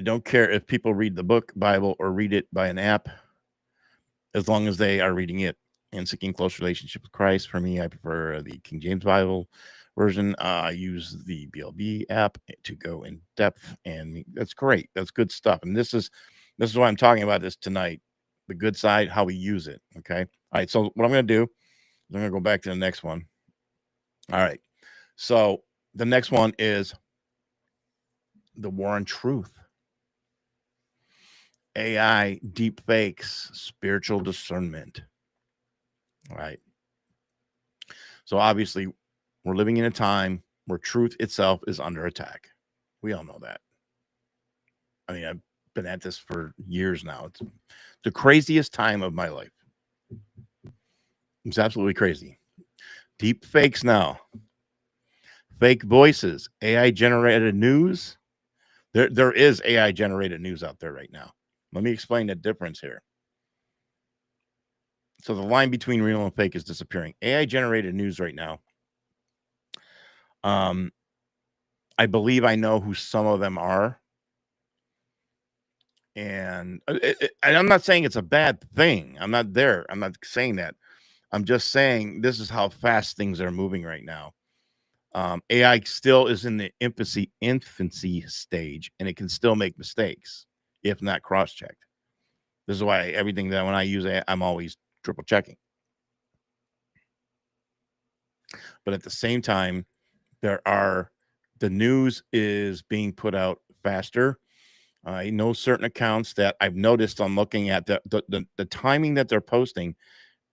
don't care if people read the book, Bible, or read it by an app, as long as they are reading it and seeking close relationship with Christ. For me, I prefer the King James Bible version. I use the BLB app to go in depth, and that's great. That's good stuff. And this is why I'm talking about this tonight. The good side, how we use it. Okay. All right. So what I'm going to do is I'm going to go back to the next one. All right. So the next one is the war on truth. AI, deepfakes, spiritual discernment. All right. So obviously, we're living in a time where truth itself is under attack. We all know that. I mean, I've been at this for years now. It's the craziest time of my life. It's absolutely crazy. Deep fakes now. Fake voices, AI generated news. There is AI generated news out there right now. Let me explain the difference here. So the line between real and fake is disappearing. AI generated news right now. I believe I know who some of them are. And I'm not saying it's a bad thing. I'm not there. I'm not saying that. I'm just saying this is how fast things are moving right now. AI still is in the infancy stage, and it can still make mistakes if not cross-checked. This is why everything that when I use AI, I'm always triple checking. But at the same time, the news is being put out faster. I know certain accounts that I've noticed on looking at the timing that they're posting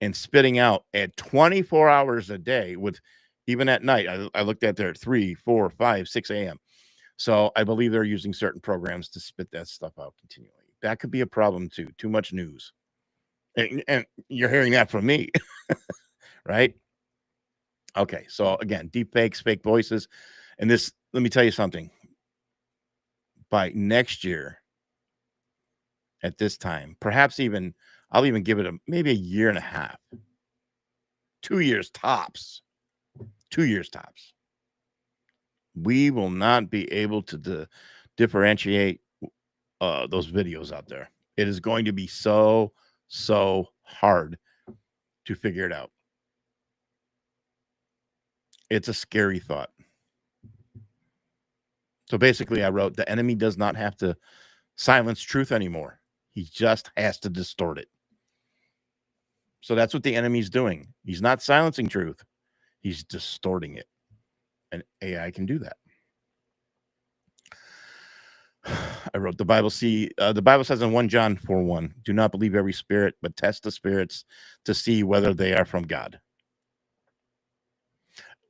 and spitting out at 24 hours a day with even at night. I looked at there at 3, 4, 5, 6 a.m. So I believe they're using certain programs to spit that stuff out continually. That could be a problem too. Too much news. And you're hearing that from me, right? Okay. So again, deep fakes, fake voices. And this, let me tell you something. By next year, at this time, perhaps even I'll even give it maybe a year and a half, 2 years tops, 2 years tops. We will not be able to differentiate those videos out there. It is going to be so hard to figure it out. It's a scary thought. So basically, I wrote, the enemy does not have to silence truth anymore. He just has to distort it. So that's what the enemy's doing. He's not silencing truth. He's distorting it. And AI can do that. I wrote the Bible. The Bible says in 1 John 4:1, do not believe every spirit, but test the spirits to see whether they are from God.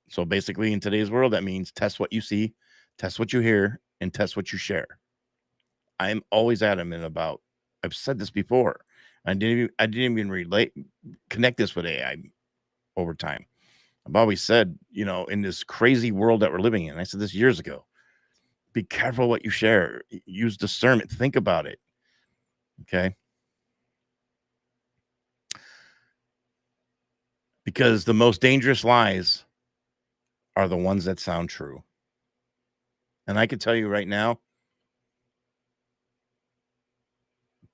So basically, in today's world, that means test what you see, test what you hear, and test what you share. I'm always adamant about. I've said this before. I didn't even connect this with AI over time. I've always said, in this crazy world that we're living in, I said this years ago, be careful what you share. Use discernment. Think about it. Okay. Because the most dangerous lies are the ones that sound true. And I can tell you right now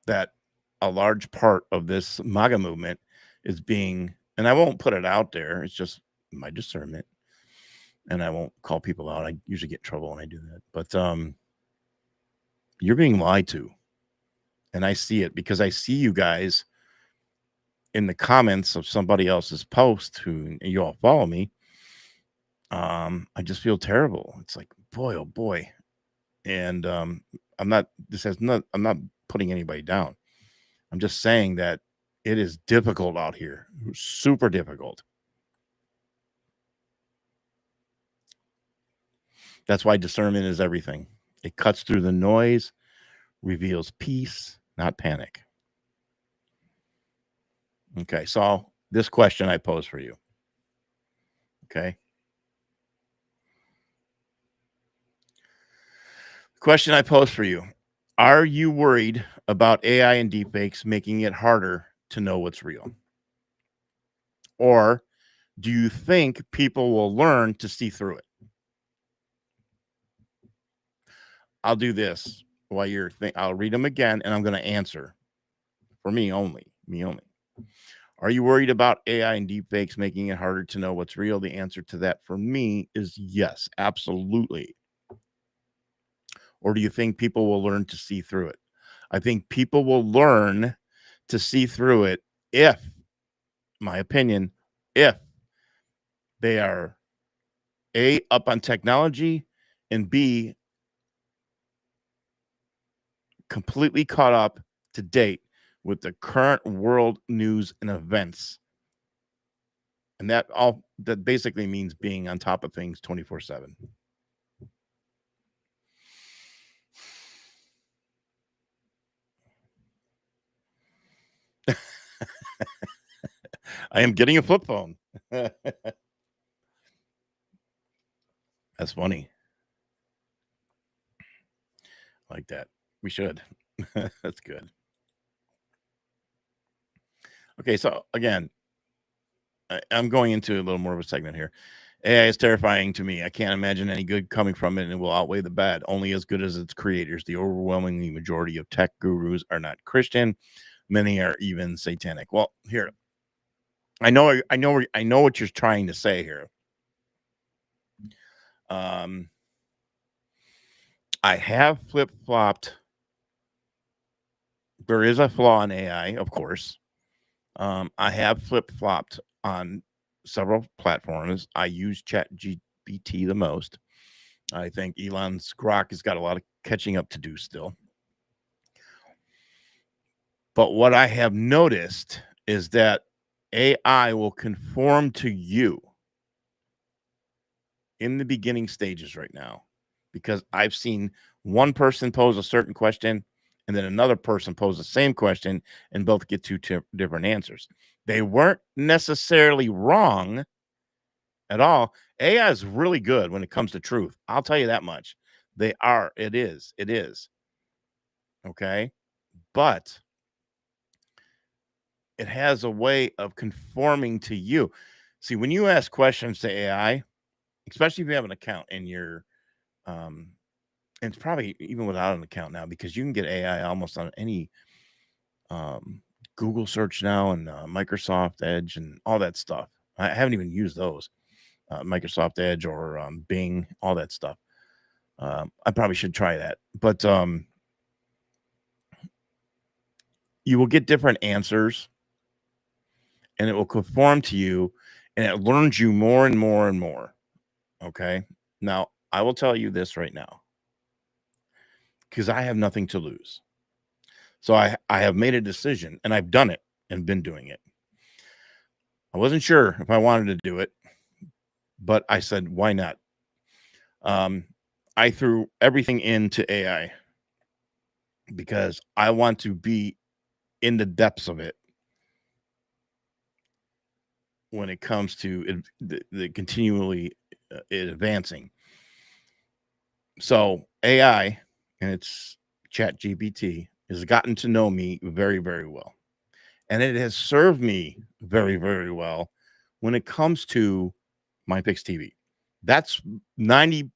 that a large part of this MAGA movement is being, and I won't put it out there, it's just my discernment. And I won't call people out. I usually get in trouble when I do that. But you're being lied to. And I see it because I see you guys in the comments of somebody else's post who you all follow me. I just feel terrible. It's like, boy, oh boy. And I'm not putting anybody down. I'm just saying that it is difficult out here. Super difficult. That's why discernment is everything. It cuts through the noise, reveals peace, not panic. Okay, so this question I pose for you. Okay. Question I pose for you. Are you worried about AI and deepfakes making it harder to know what's real? Or do you think people will learn to see through it? I'll do this while you're I'll read them again and I'm going to answer for me only. Me only. Are you worried about AI and deepfakes making it harder to know what's real? The answer to that for me is yes, absolutely. Or do you think people will learn to see through it? I think people will learn to see through it if, my opinion, if they are A, up on technology, and B, completely caught up to date with the current world news and events. And that basically means being on top of things 24/7. I am getting a flip phone. That's funny. Like that. We should. That's good. Okay, so again, I'm going into a little more of a segment here. AI is terrifying to me. I can't imagine any good coming from it, and it will outweigh the bad. Only as good as its creators. The overwhelming majority of tech gurus are not Christian. Many are even satanic. Well, here, I know what you're trying to say here. Um, I have flip flopped. There is a flaw in AI, of course. I have flip flopped on several platforms. I use ChatGPT the most. I think Elon's Grok has got a lot of catching up to do still. But what I have noticed is that AI will conform to you in the beginning stages right now, because I've seen one person pose a certain question and then another person pose the same question and both get two different answers. They weren't necessarily wrong at all. AI is really good when it comes to truth. I'll tell you that much. They are. It is. It is. Okay. But it has a way of conforming to you. See, when you ask questions to AI, especially if you have an account in your, and it's probably even without an account now, because you can get AI almost on any um, Google search now, and Microsoft Edge and all that stuff. I haven't even used those, Microsoft Edge or Bing, all that stuff. I probably should try that, but you will get different answers, and it will conform to you, and it learns you more and more and more. Okay. Now, I will tell you this right now, because I have nothing to lose. So I have made a decision, and I've done it and been doing it. I wasn't sure if I wanted to do it, but I said, why not? Um, I threw everything into AI because I want to be in the depths of it when it comes to the continually it advancing. So AI and its Chat GPT has gotten to know me very, very well. And it has served me very, very well when it comes to my fixed TV. That's 90%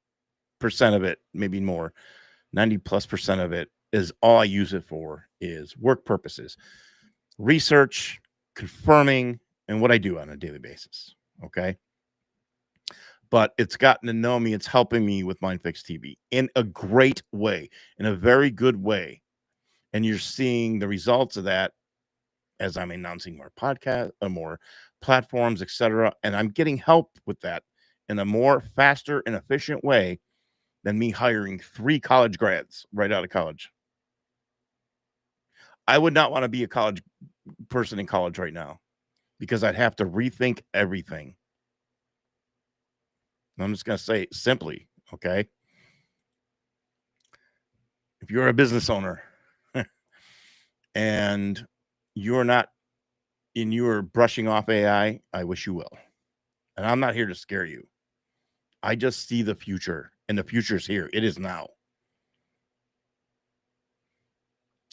of it, maybe more. 90 plus percent of it is all I use it for is work purposes, research, confirming, and what I do on a daily basis. Okay. But it's gotten to know me. It's helping me with MindFix TV in a great way, in a very good way. And you're seeing the results of that as I'm announcing more podcasts, more platforms, etc. And I'm getting help with that in a more faster and efficient way than me hiring 3 college grads right out of college. I would not want to be a college person in college right now because I'd have to rethink everything. I'm just going to say it simply, okay? If you're a business owner and you're not and you're brushing off AI, I wish you will. And I'm not here to scare you. I just see the future, and the future's here. It is now.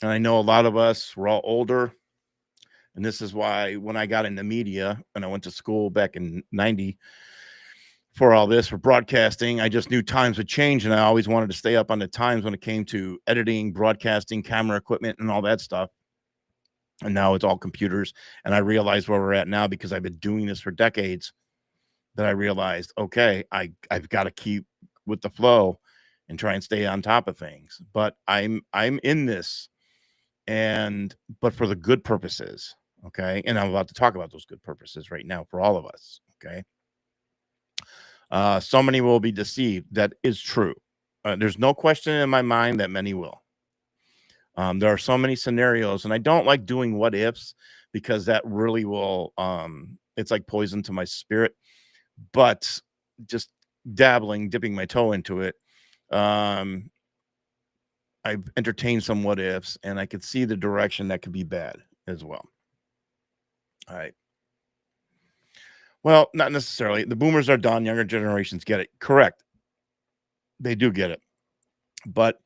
And I know a lot of us, we're all older. And this is why when I got into media and I went to school back in 90 for all this, for broadcasting, I just knew times would change. And I always wanted to stay up on the times when it came to editing, broadcasting, camera equipment, and all that stuff. And now it's all computers. And I realize where we're at now because I've been doing this for decades, that I realized, okay, I've got to keep with the flow and try and stay on top of things. But I'm in this, and but for the good purposes. Okay. And I'm about to talk about those good purposes right now for all of us. Okay. So many will be deceived. That is true. There's no question in my mind that many will. There are so many scenarios, and I don't like doing what ifs because that really will, it's like poison to my spirit. But just dipping my toe into it, um, I've entertained some what ifs, and I could see the direction that could be bad as well. All right. Well, not necessarily. The boomers are done. Younger generations get it. Correct. They do get it. But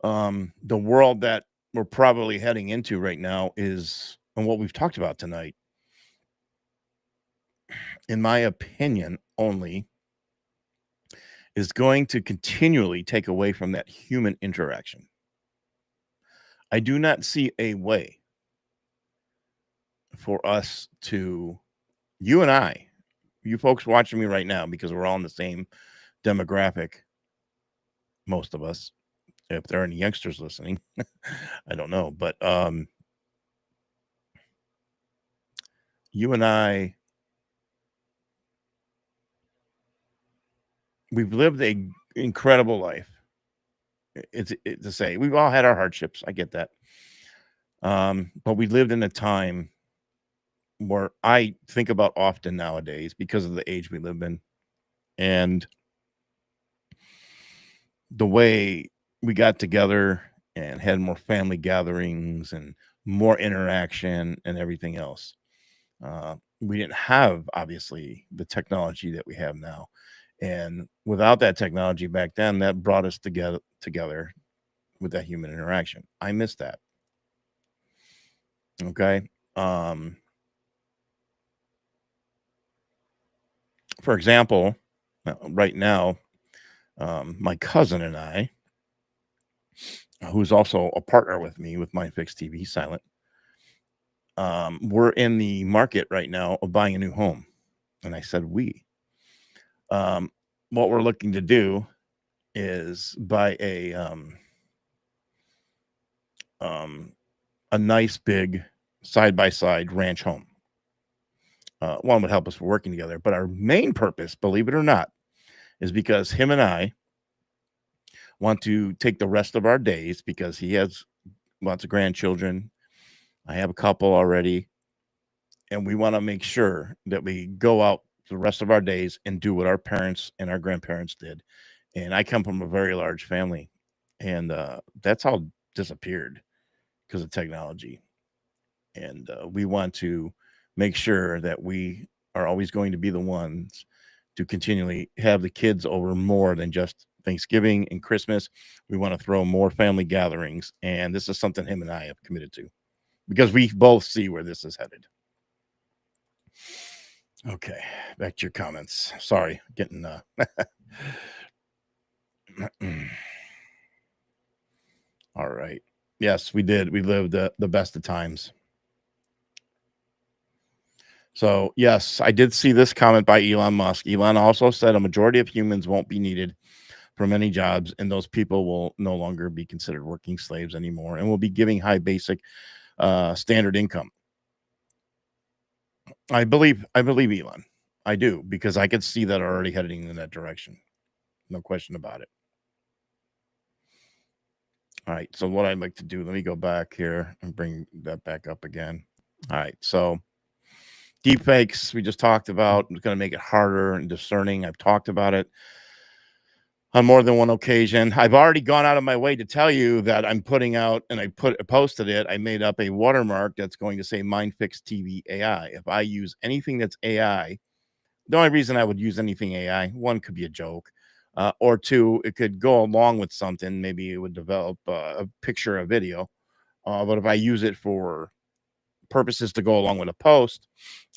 the world that we're probably heading into right now is, and what we've talked about tonight, in my opinion, only is going to continually take away from that human interaction. I do not see a way for us to, you and I, you folks watching me right now, because we're all in the same demographic, most of us. If there are any youngsters listening, I don't know, but you and I, we've lived a incredible life. It's to say we've all had our hardships. I get that, but we lived in a time where I think about often nowadays because of the age we live in and the way we got together and had more family gatherings and more interaction and everything else. We didn't have, obviously, the technology that we have now. And without that technology back then, that brought us together with that human interaction. I miss that. Okay. For example, right now, my cousin and I, who's also a partner with me with MindFix TV Silent, we're in the market right now of buying a new home. And I said, um, what we're looking to do is buy a nice big side by side ranch home. One would help us for working together, but our main purpose, believe it or not, is because him and I want to take the rest of our days, because he has lots of grandchildren. I have a couple already, and we want to make sure that we go out the rest of our days and do what our parents and our grandparents did. And I come from a very large family, and that's all disappeared because of technology. And we want to make sure that we are always going to be the ones to continually have the kids over more than just Thanksgiving and Christmas. We want to throw more family gatherings, and this is something him and I have committed to because we both see where this is headed. Okay, back to your comments. Sorry, getting all right. Yes, we did. We lived the best of times. So, yes, I did see this comment by Elon Musk. Elon also said a majority of humans won't be needed for many jobs, and those people will no longer be considered working slaves anymore and will be giving high basic standard income. I believe Elon. I do, because I could see that already heading in that direction. No question about it. All right. So what I'd like to do, let me go back here and bring that back up again. All right. So deepfakes, we just talked about. It's going to make it harder and discerning. I've talked about it on more than one occasion. I've already gone out of my way to tell you that I'm putting out, and posted it. I made up a watermark that's going to say MindFix TV AI. If I use anything that's AI, the only reason I would use anything AI, one, could be a joke, or two, it could go along with something. Maybe it would develop a picture, a video. But if I use it for purposes to go along with a post,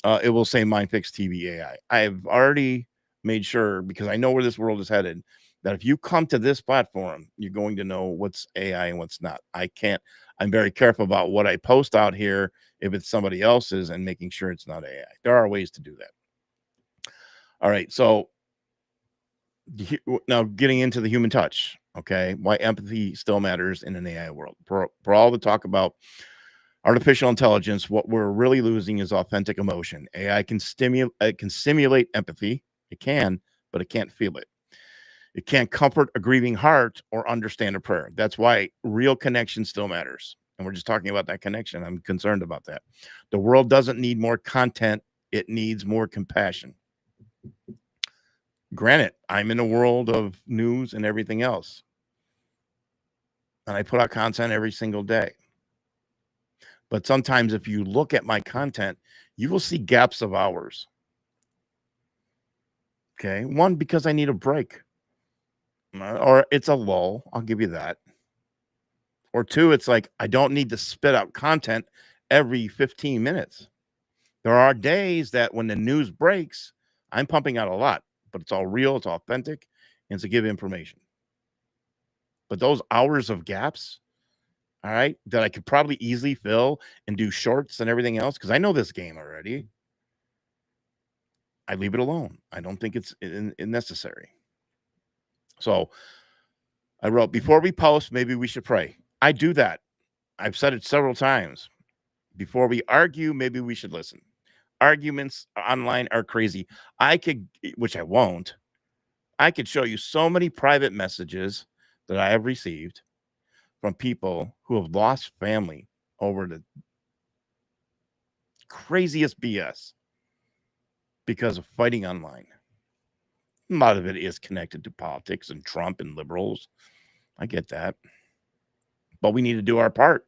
it will say MindFix TV AI. I've already made sure, because I know where this world is headed, that if you come to this platform, you're going to know what's AI and what's not. I'm very careful about what I post out here if it's somebody else's, and making sure it's not AI. There are ways to do that. All right. So now getting into the human touch, okay, why empathy still matters in an AI world. For all the talk about artificial intelligence, what we're really losing is authentic emotion. AI can simulate empathy. It can, but it can't feel it. It can't comfort a grieving heart or understand a prayer. That's why real connection still matters. And we're just talking about that connection. I'm concerned about that. The world doesn't need more content. It needs more compassion. Granted, I'm in a world of news and everything else, and I put out content every single day. But sometimes if you look at my content, you will see gaps of hours. Okay. One, because I need a break. Or it's a lull. I'll give you that. Or two, it's like I don't need to spit out content every 15 minutes. There are days that when the news breaks, I'm pumping out a lot, but it's all real, it's authentic, and it's to give information. But those hours of gaps, all right, that I could probably easily fill and do shorts and everything else, because I know this game already, I leave it alone. I don't think it's necessary. So I wrote, before we post, maybe we should pray. I do that. I've said it several times. Before we argue, maybe we should listen. Arguments online are crazy. I could, which I won't, I could show you so many private messages that I have received from people who have lost family over the craziest BS because of fighting online. A lot of it is connected to politics and Trump and liberals. I get that. But we need to do our part.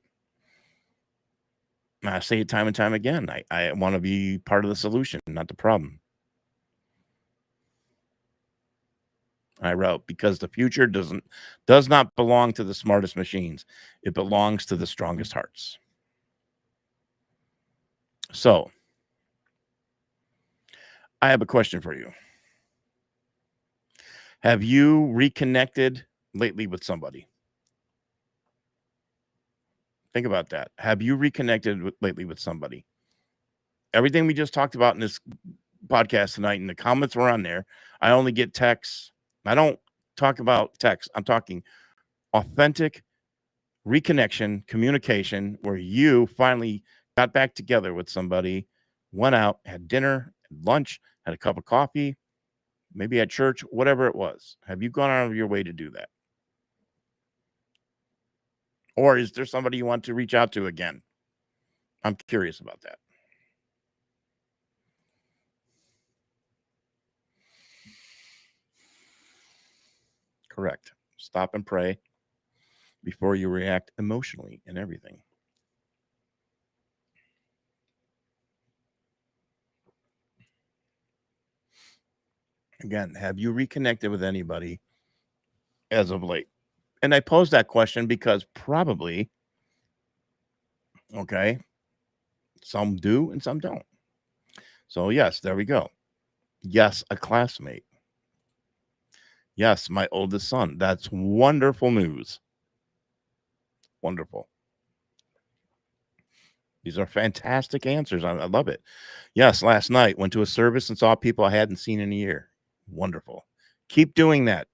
I say it time and time again. I want to be part of the solution, not the problem. I wrote, because the future does not belong to the smartest machines. It belongs to the strongest hearts. So, I have a question for you. Have you reconnected lately with somebody? Think about that. Have you reconnected lately with somebody? Everything we just talked about in this podcast tonight, and the comments were on there. I only get texts. I don't talk about text. I'm talking authentic reconnection, communication, where you finally got back together with somebody, went out, had dinner, had lunch, had a cup of coffee, maybe at church, whatever it was. Have you gone out of your way to do that? Or is there somebody you want to reach out to again? I'm curious about that. Correct. Stop and pray before you react emotionally and everything. Again, have you reconnected with anybody as of late? And I pose that question because probably, okay, some do and some don't. So, yes, there we go. Yes, a classmate. Yes, my oldest son. That's wonderful news. Wonderful. These are fantastic answers. I love it. Yes, last night went to a service and saw people I hadn't seen in a year. Wonderful. Keep doing that.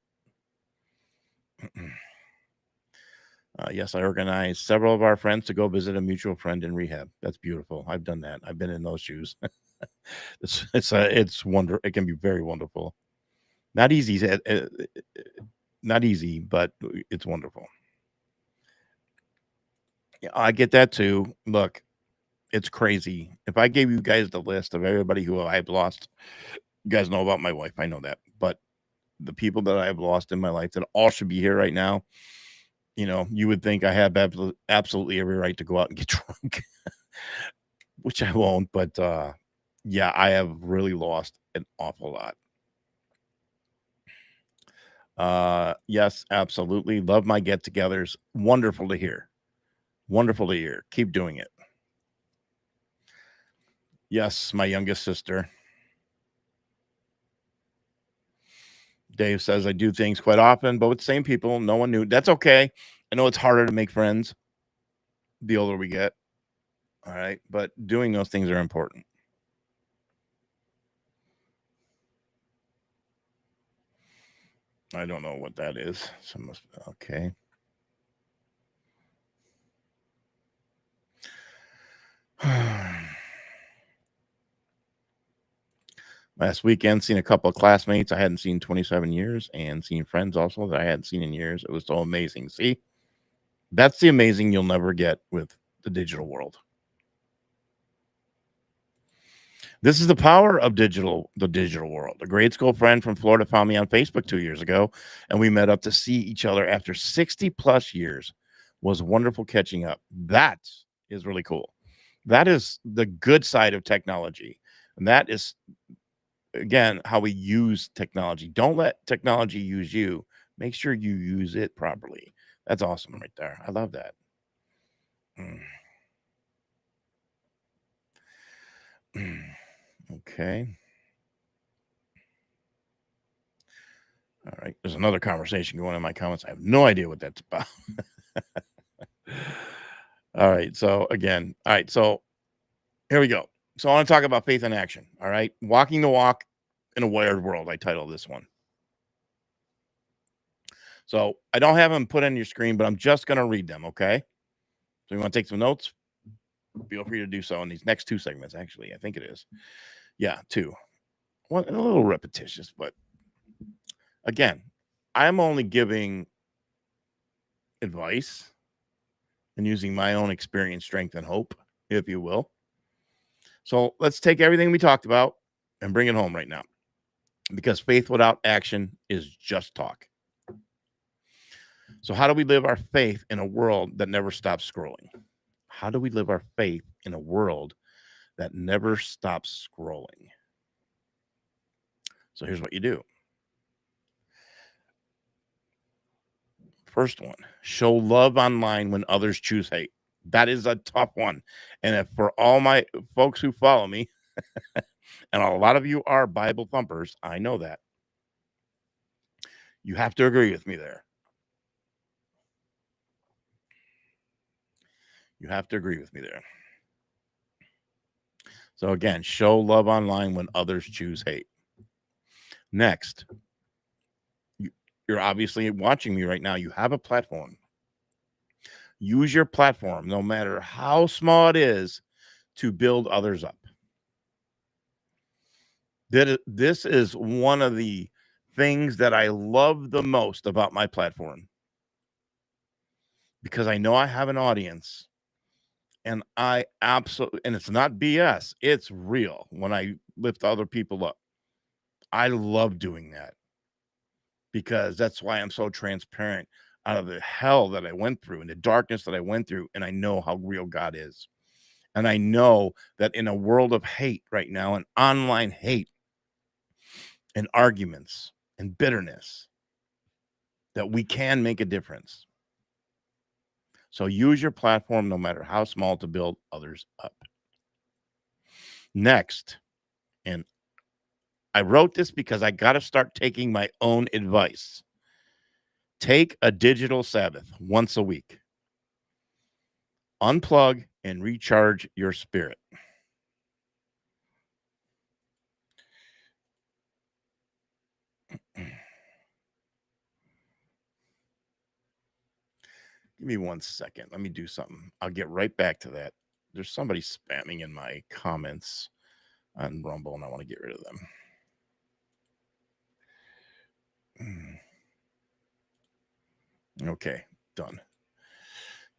Yes, I organized several of our friends to go visit a mutual friend in rehab. That's beautiful. I've done that. I've been in those shoes. It's wonder. It can be very wonderful. Not easy. Not easy, but it's wonderful. Yeah, I get that too. Look, it's crazy. If I gave you guys the list of everybody who I've lost, you guys know about my wife. I know that, but the people that I've lost in my life that all should be here right now, you would think I have absolutely every right to go out and get drunk, which I won't. But yeah, I have really lost an awful lot. Yes, absolutely. Love my get-togethers. Wonderful to hear. Wonderful to hear. Keep doing it. Yes, my youngest sister. Dave says I do things quite often, but with the same people, no one knew. That's okay. I know it's harder to make friends the older we get. All right. But doing those things are important. I don't know what that is. Okay. Last weekend, seen a couple of classmates I hadn't seen in 27 years and seen friends also that I hadn't seen in years. It was so amazing. See, that's the amazing you'll never get with the digital world. This is the power of the digital world. A grade school friend from Florida found me on Facebook 2 years ago, and we met up to see each other after 60 plus years. Was wonderful catching up. That is really cool. That is the good side of technology. And that is, again, how we use technology. Don't let technology use you. Make sure you use it properly. That's awesome right there. I love that. Okay. All right. There's another conversation going in my comments. I have no idea what that's about. All right. So again, all right. So here we go. So I want to talk about faith in action. All right. Walking the walk in a wired world. I titled this one. So I don't have them put on your screen, but I'm just going to read them. Okay. So you want to take some notes? Feel free to do so in these next two segments. Actually, I think it is. Yeah, two. One a little repetitious, but again, I'm only giving advice and using my own experience, strength, and hope, if you will. So let's take everything we talked about and bring it home right now, because faith without action is just talk. So how do we live our faith in a world that never stops scrolling? How do we live our faith in a world that never stops scrolling? So here's what you do. First one, show love online when others choose hate. That is a tough one. And if for all my folks who follow me, and a lot of you are Bible thumpers, I know that. You have to agree with me there. You have to agree with me there. So again, show love online when others choose hate. Next, you're obviously watching me right now. You have a platform. Use your platform, no matter how small it is, to build others up. This is one of the things that I love the most about my platform, because I know I have an audience, and I absolutely, and it's not BS, it's real when I lift other people up. I love doing that, because that's why I'm so transparent out of the hell that I went through and the darkness that I went through. And I know how real God is. And I know that in a world of hate right now, and online hate and arguments and bitterness, that we can make a difference. So use your platform, no matter how small, to build others up. Next, and I wrote this because I got to start taking my own advice. Take a digital Sabbath once a week. Unplug and recharge your spirit. Give me 1 second. Let me do something. I'll get right back to that. There's somebody spamming in my comments on Rumble, and I want to get rid of them. Okay, done.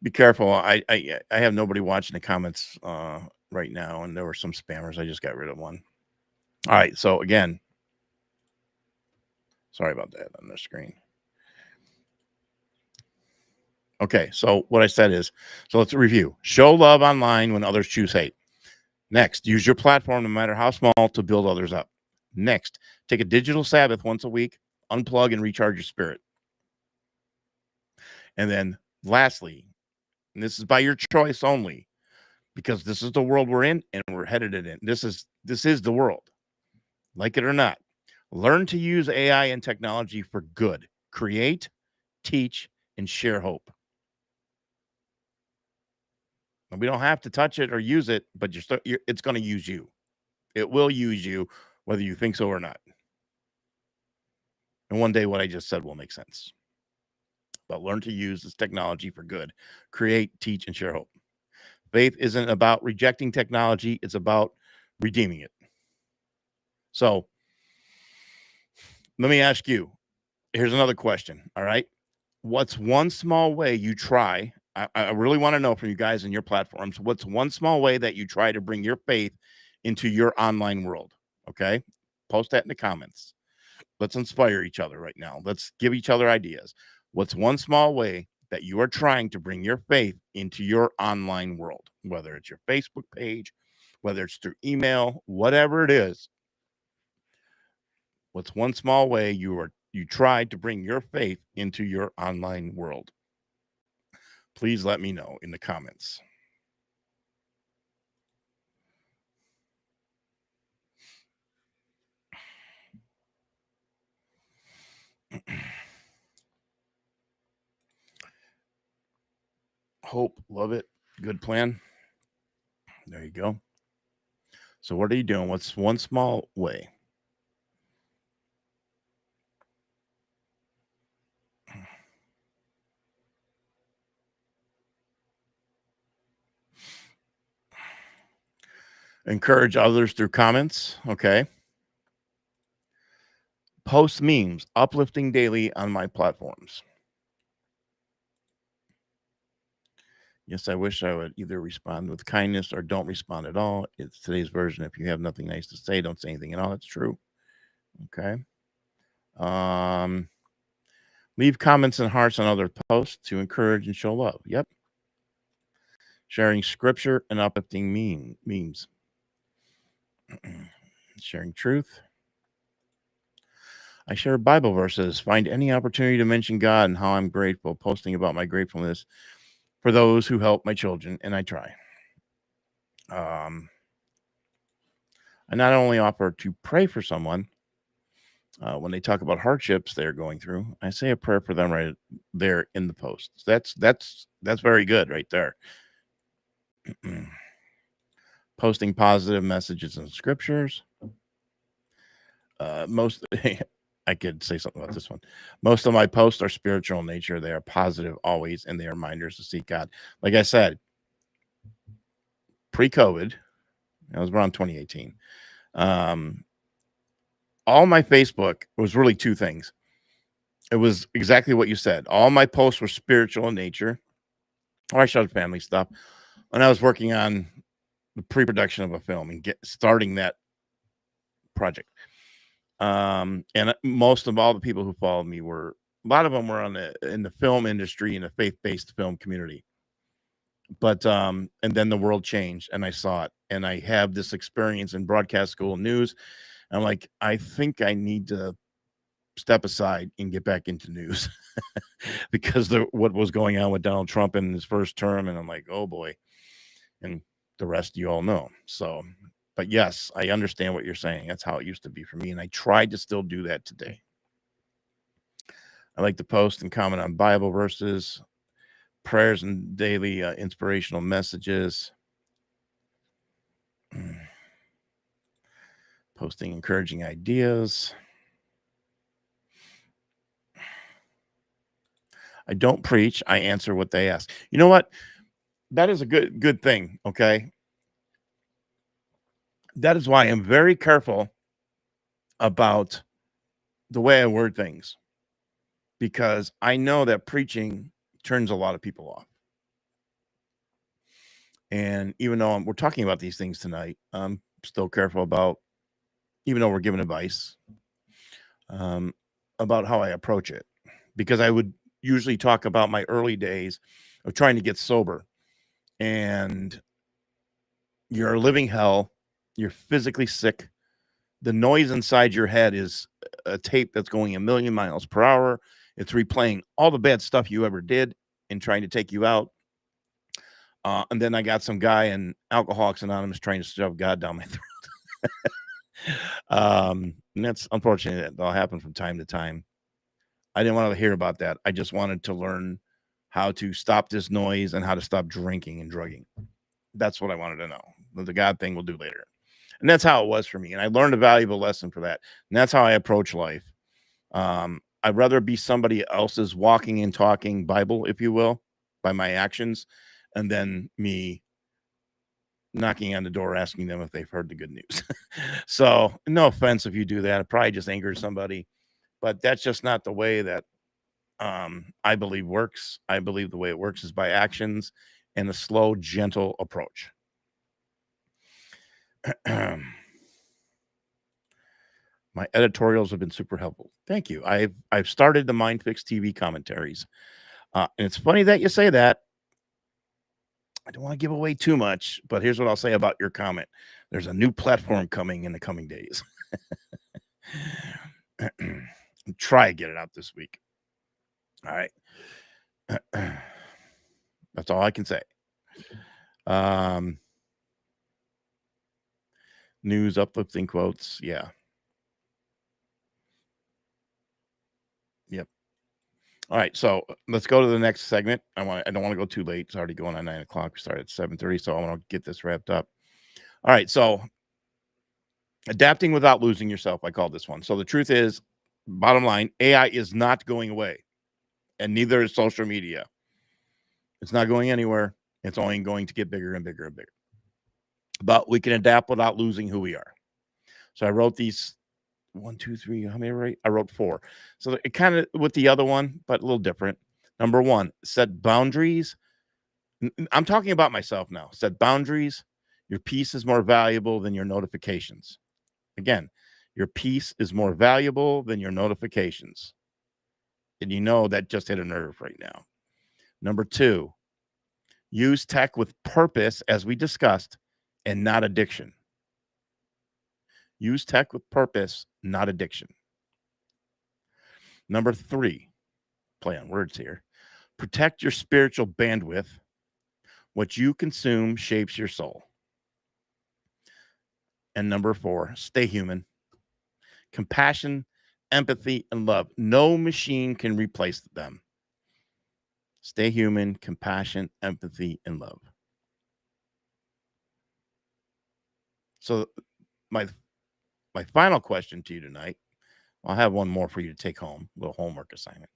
Be careful. I have nobody watching the comments right now, and there were some spammers. I just got rid of one. All right. So again, sorry about that on the screen. Okay. So what I said is, so let's review. Show love online when others choose hate. Next, use your platform, no matter how small, to build others up. Next, take a digital Sabbath once a week. Unplug and recharge your spirit. And then lastly, and this is by your choice only, because this is the world we're in and we're headed in. This is the world. Like it or not. Learn to use AI and technology for good. Create, teach, and share hope. And we don't have to touch it or use it, but it's going to use you. It will use you, whether you think so or not. And one day what I just said will make sense. But learn to use this technology for good. Create, teach, and share hope. Faith isn't about rejecting technology. It's about redeeming it. So let me ask you, here's another question. All right. What's one small way you try? I really want to know from you guys and your platforms. What's one small way that you try to bring your faith into your online world? Okay. Post that in the comments. Let's inspire each other right now. Let's give each other ideas. What's one small way that you are trying to bring your faith into your online world, whether it's your Facebook page, whether it's through email, whatever it is? What's one small way you are you tried to bring your faith into your online world? Please let me know in the comments. Hope, love it. Good plan. There you go. So what are you doing? What's one small way? Encourage others through comments. Okay. Post memes, uplifting daily on my platforms. Yes, I wish I would either respond with kindness or don't respond at all. It's today's version. If you have nothing nice to say, don't say anything at all. It's true. Okay. Leave comments and hearts on other posts to encourage and show love. Yep. Sharing scripture and uplifting memes. Sharing truth. I share Bible verses. Find any opportunity to mention God and how I'm grateful. Posting about my gratefulness for those who help my children, and I try. I not only offer to pray for someone when they talk about hardships they're going through, I say a prayer for them right there in the post. That's very good right there. Posting positive messages and scriptures. Most I could say something about this one. Most of my posts are spiritual in nature. They are positive always, and they are reminders to seek God. Like I said, pre-COVID, it was around 2018. All my Facebook was really two things. It was exactly what you said. All my posts were spiritual in nature, or I showed family stuff. And I was working on the pre-production of a film and starting that project. And most of all the people who followed me a lot of them were in the film industry, in the faith-based film community. But and then the world changed and I saw it, and I have this experience in broadcast school and news. I'm like, I think I need to step aside and get back into news because what was going on with Donald Trump in his first term. And I'm like, oh boy. And the rest you all know. So, but yes, I understand what you're saying. That's how it used to be for me. And I tried to still do that today. I like to post and comment on Bible verses, prayers, and daily inspirational messages. Posting encouraging ideas. I don't preach. I answer what they ask. You know what? That is a good thing. Okay. That is why I'm very careful about the way I word things, because I know that preaching turns a lot of people off. And even though we're talking about these things tonight, I'm still careful about, even though we're giving advice, about how I approach it, because I would usually talk about my early days of trying to get sober, and you're living hell, you're physically sick. The noise inside your head is a tape that's going a million miles per hour. It's replaying all the bad stuff you ever did and trying to take you out. And then I got some guy in Alcoholics Anonymous trying to shove God down my throat. And that's unfortunate. That'll happen from time to time. I didn't want to hear about that. I just wanted to learn how to stop this noise and how to stop drinking and drugging. That's what I wanted to know. The God thing we'll do later. And that's how it was for me. And I learned a valuable lesson for that. And that's how I approach life. I'd rather be somebody else's walking and talking Bible, if you will, by my actions, and then me knocking on the door asking them if they've heard the good news. So no offense if you do that. It probably just angers somebody, but that's just not the way that I believe works. I believe the way it works is by actions and a slow, gentle approach. My editorials have been super helpful. Thank you. I've started the MindFix TV commentaries. And it's funny that you say that. I don't want to give away too much, but here's what I'll say about your comment. There's a new platform coming in the coming days. Try to get it out this week. All right. That's all I can say. News, uplifting quotes. Yeah. Yep. All right. So let's go to the next segment. I don't want to go too late. It's already going on 9 o'clock. We started at 7:30. So I want to get this wrapped up. All right. So adapting without losing yourself. I call this one. So the truth is, bottom line, AI is not going away, and neither is social media. It's not going anywhere. It's only going to get bigger and bigger and bigger. But we can adapt without losing who we are. So I wrote these 1, 2, 3. How many? Right? I wrote 4. So it kind of with the other one, but a little different. Number 1, set boundaries. I'm talking about myself now. Set boundaries. Your peace is more valuable than your notifications. Again, your peace is more valuable than your notifications. And you know that just hit a nerve right now. Number 2, use tech with purpose, as we discussed, and not addiction. Use tech with purpose, not addiction. Number 3, play on words here. Protect your spiritual bandwidth. What you consume shapes your soul. And number 4, stay human. Compassion, empathy, and love. No machine can replace them. Stay human, compassion, empathy, and love. So my final question to you tonight, I'll have one more for you to take home, a little homework assignment.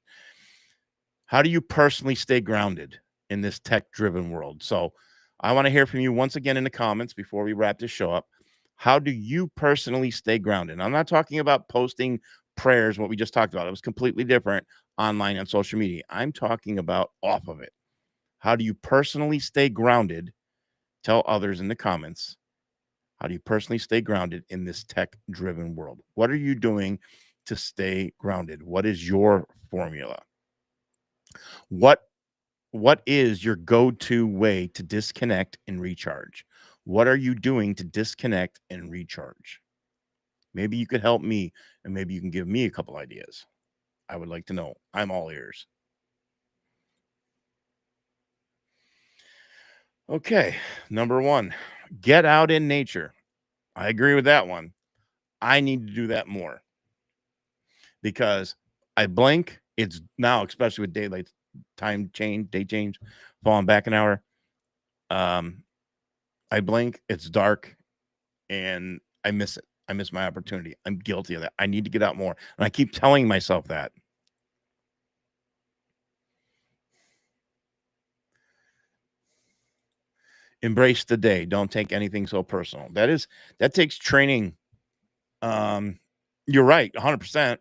How do you personally stay grounded in this tech-driven world? So I want to hear from you once again in the comments before we wrap this show up. How do you personally stay grounded? I'm not talking about posting prayers, what we just talked about. It was completely different online and social media. I'm talking about off of it. How do you personally stay grounded? Tell others in the comments. How do you personally stay grounded in this tech-driven world? What are you doing to stay grounded? What is your formula? What is your go-to way to disconnect and recharge? What are you doing to disconnect and recharge? Maybe you could help me, and maybe you can give me a couple ideas. I would like to know. I'm all ears. Okay, number 1, get out in nature. I agree with that one. I need to do that more because I blink. It's now, especially with daylight time change, day change, falling back an hour. I blink, it's dark, and I miss it. I miss my opportunity. I'm guilty of that. I need to get out more. And I keep telling myself that. Embrace the day. Don't take anything so personal. That takes training. You're right, 100%.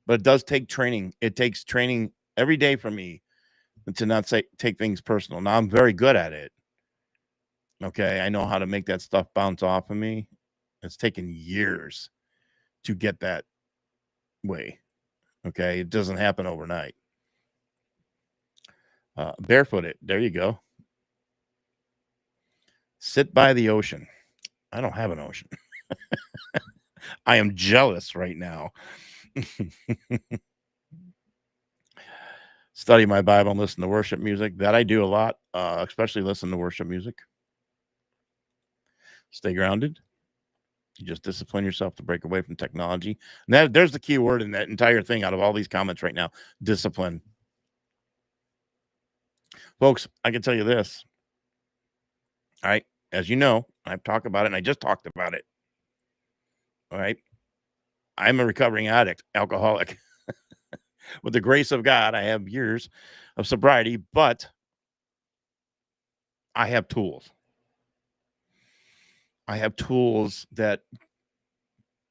But it does take training. It takes training every day for me to not take things personal. Now I'm very good at it. Okay, I know how to make that stuff bounce off of me. It's taken years to get that way. Okay, it doesn't happen overnight. Barefooted. There you go. Sit by the ocean. I don't have an ocean. I am jealous right now. Study my Bible and listen to worship music. That I do a lot, especially listen to worship music. Stay grounded. You just discipline yourself to break away from technology. And there's the key word in that entire thing out of all these comments right now. Discipline. Folks, I can tell you this. All right. As you know, I've talked about it and I just talked about it. All right. I'm a recovering addict, alcoholic. With the grace of God, I have years of sobriety, but I have tools. I have tools that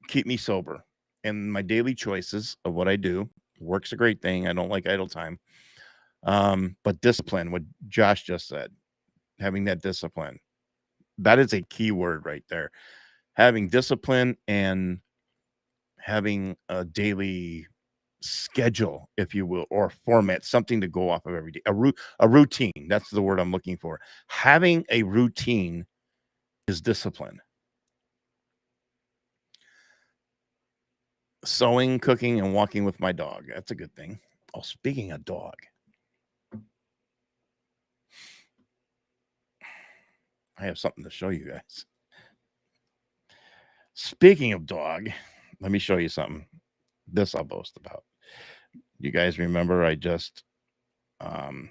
keep me sober. And my daily choices of what I do, work's a great thing. I don't like idle time. But discipline, what Josh just said, having that discipline, that is a key word right there. Having discipline and having a daily schedule, if you will, or format, something to go off of every day, a routine. That's the word I'm looking for. Having a routine is discipline. Sewing, cooking, and walking with my dog. That's a good thing. Oh, speaking of dog, I have something to show you guys. Speaking of dog, let me show you something. This I'll boast about. You guys remember I just hold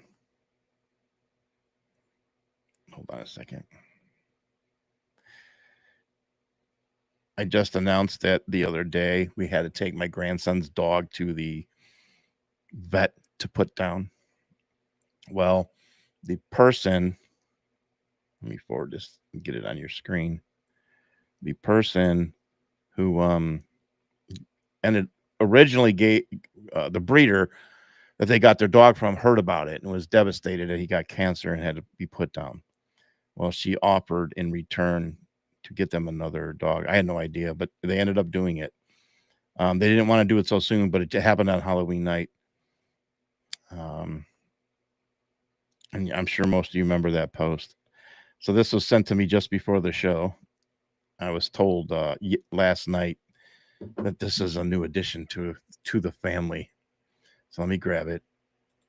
on a second. I just announced that the other day we had to take my grandson's dog to the vet to put down. Well, the person, let me forward this and get it on your screen. The person who ended originally gave the breeder that they got their dog from heard about it and was devastated that he got cancer and had to be put down. Well, she offered in return to get them another dog. I had no idea, but they ended up doing it. They didn't want to do it so soon, but it happened on Halloween night. And I'm sure most of you remember that post. So this was sent to me just before the show. I was told last night that this is a new addition to the family. So let me grab it.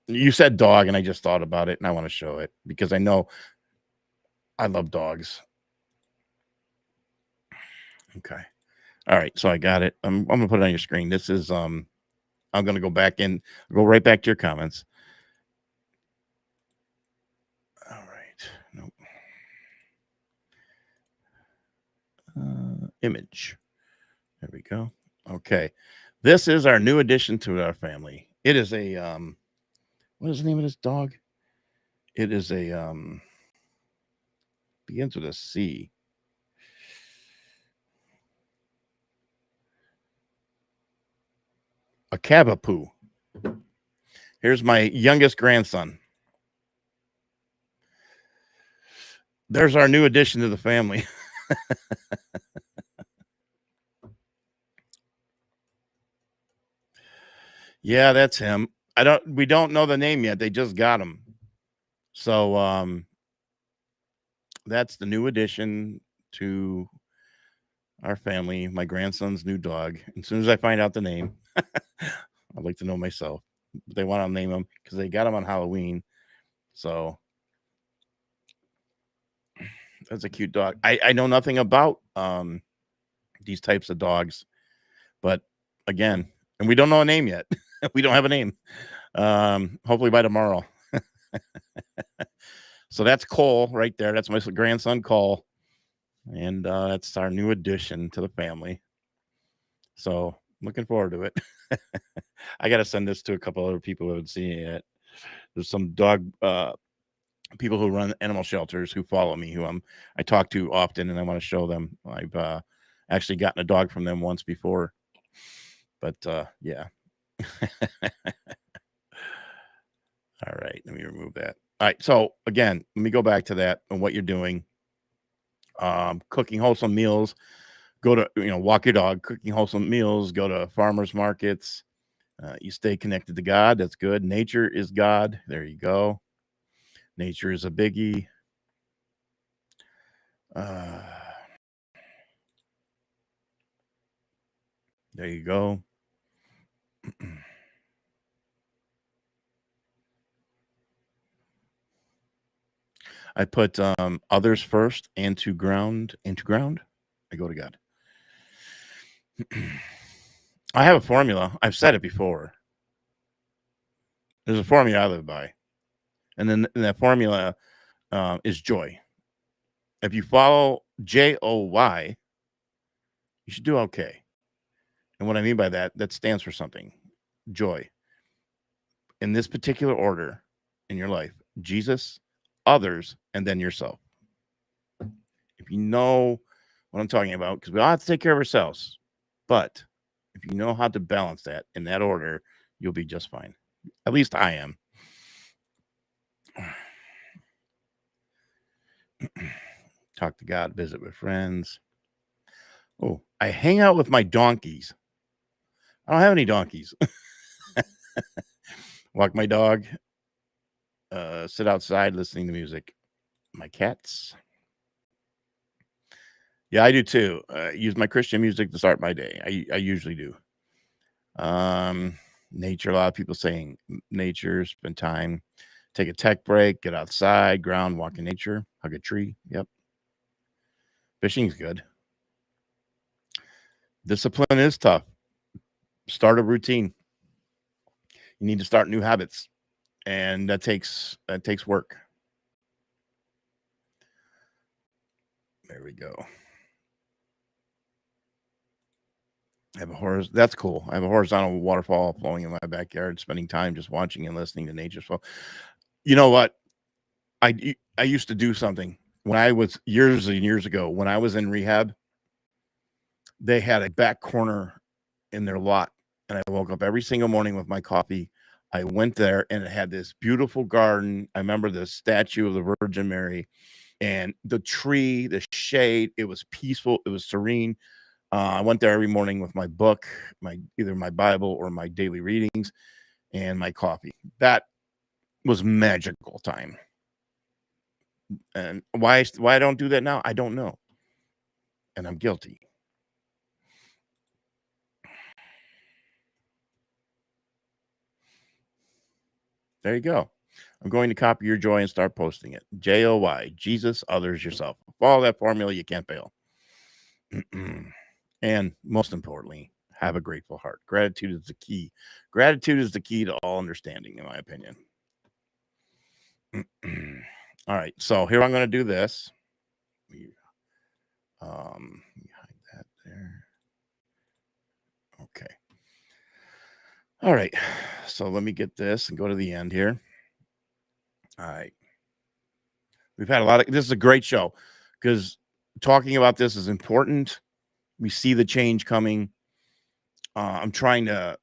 You said dog, and I just thought about it, and I want to show it because I know I love dogs. Okay. All right. So I got it. I'm going to put it on your screen. This is, I'm going to go back in, go right back to your comments. All right. Nope. Image. There we go. Okay. This is our new addition to our family. It is a, what is the name of this dog? It is a, begins with a C. A Cavapoo. Here's my youngest grandson. There's our new addition to the family. Yeah, that's him. We don't know the name yet. They just got him. So that's the new addition to our family, my grandson's new dog. As soon as I find out the name, I'd like to know myself. They want to name him because they got him on Halloween. So that's a cute dog. I know nothing about these types of dogs, but again, and we don't know a name yet. We don't have a name. Hopefully by tomorrow. So that's Cole right there. That's my grandson Cole, and that's our new addition to the family. So looking forward to it. I got to send this to a couple other people who haven't seen it yet. There's some dog people who run animal shelters who follow me, who I talk to often, and I want to show them. I've actually gotten a dog from them once before, but yeah. All right, let me remove that. All right, so again, let me go back to that and what you're doing. Cooking wholesome meals. Go to, walk your dog, cooking wholesome meals, go to farmers markets. You stay connected to God. That's good. Nature is God. There you go. Nature is a biggie. There you go. I put others first and to ground. I go to God. I have a formula. I've said it before. There's a formula I live by. And then that formula is joy. If you follow JOY, you should do okay. And what I mean by that stands for something. Joy. In this particular order in your life, Jesus, others, and then yourself. If you know what I'm talking about, because we all have to take care of ourselves. But if you know how to balance that in that order, you'll be just fine. At least I am. Talk to God, visit with friends. Oh, I hang out with my donkeys. I don't have any donkeys. Walk my dog. Sit outside listening to music. My cats. Yeah, I do too. Use my Christian music to start my day. I usually do. Nature, a lot of people saying nature, spend time, take a tech break, get outside, ground, walk in nature, hug a tree. Yep. Fishing's good. Discipline is tough. Start a routine. You need to start new habits, and that takes work. There we go. I have that's cool. I have a horizontal waterfall flowing in my backyard, spending time just watching and listening to nature. So, you know what? I used to do something when I was years and years ago when I was in rehab. They had a back corner in their lot, and I woke up every single morning with my coffee. I went there, and it had this beautiful garden. I remember the statue of the Virgin Mary and the tree, the shade. It was peaceful. It was serene. I went there every morning with my book, either my Bible or my daily readings, and my coffee. That was magical time. And why I don't do that now, I don't know, and I'm guilty. There you go. I'm going to copy your joy and start posting it. JOY, Jesus, others, yourself. Follow that formula, you can't fail. And most importantly, have a grateful heart. Gratitude is the key. Gratitude is the key to all understanding, in my opinion. All right, so here I'm going to do this. Hide that there. Okay. All right, so let me get this and go to the end here. All right. We've had this is a great show because talking about this is important. We see the change coming. I'm trying to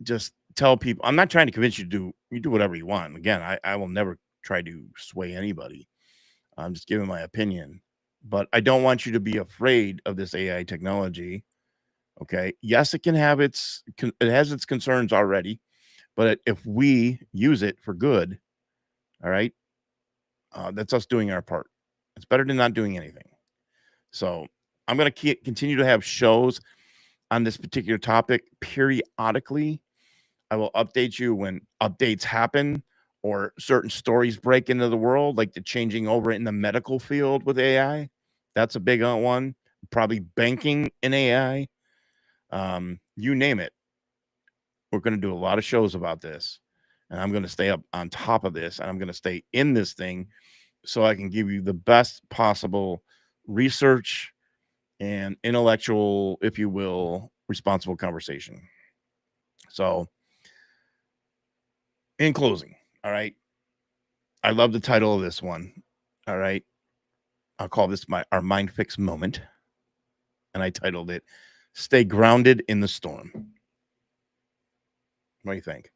just tell people, I'm not trying to convince you to do whatever you want. Again, I will never try to sway anybody. I'm just giving my opinion, but I don't want you to be afraid of this AI technology. Okay. Yes, it has its concerns already, but if we use it for good, all right, that's us doing our part. It's better than not doing anything. So I'm going to continue to have shows on this particular topic periodically. I will update you when updates happen or certain stories break into the world, like the changing over in the medical field with AI. That's a big one. Probably banking in AI. You name it. We're going to do a lot of shows about this. And I'm going to stay up on top of this. And I'm going to stay in this thing so I can give you the best possible research and intellectual, if you will, responsible conversation. So, in closing, all right, I love the title of this one. All right, I'll call this our mind fix moment, and I titled it "Stay Grounded in the Storm." What do you think?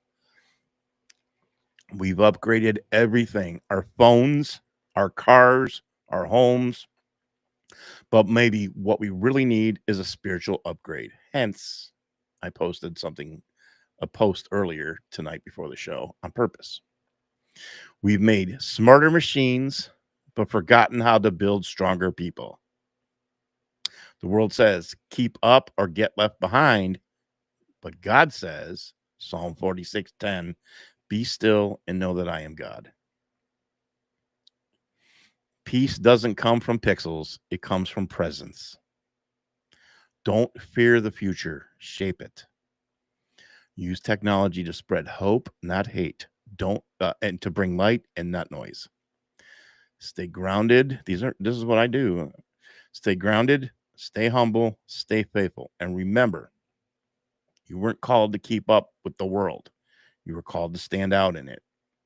We've upgraded everything: our phones, our cars, our homes. But maybe what we really need is a spiritual upgrade. Hence, I posted a post earlier tonight before the show on purpose. We've made smarter machines, but forgotten how to build stronger people. The world says, keep up or get left behind. But God says, Psalm 46:10, be still and know that I am God. Peace doesn't come from pixels, it comes from presence. Don't fear the future, shape it. Use technology to spread hope, not hate. And to bring light and not noise. Stay grounded. This is what I do. Stay grounded, stay humble, stay faithful. And remember, you weren't called to keep up with the world. You were called to stand out in it.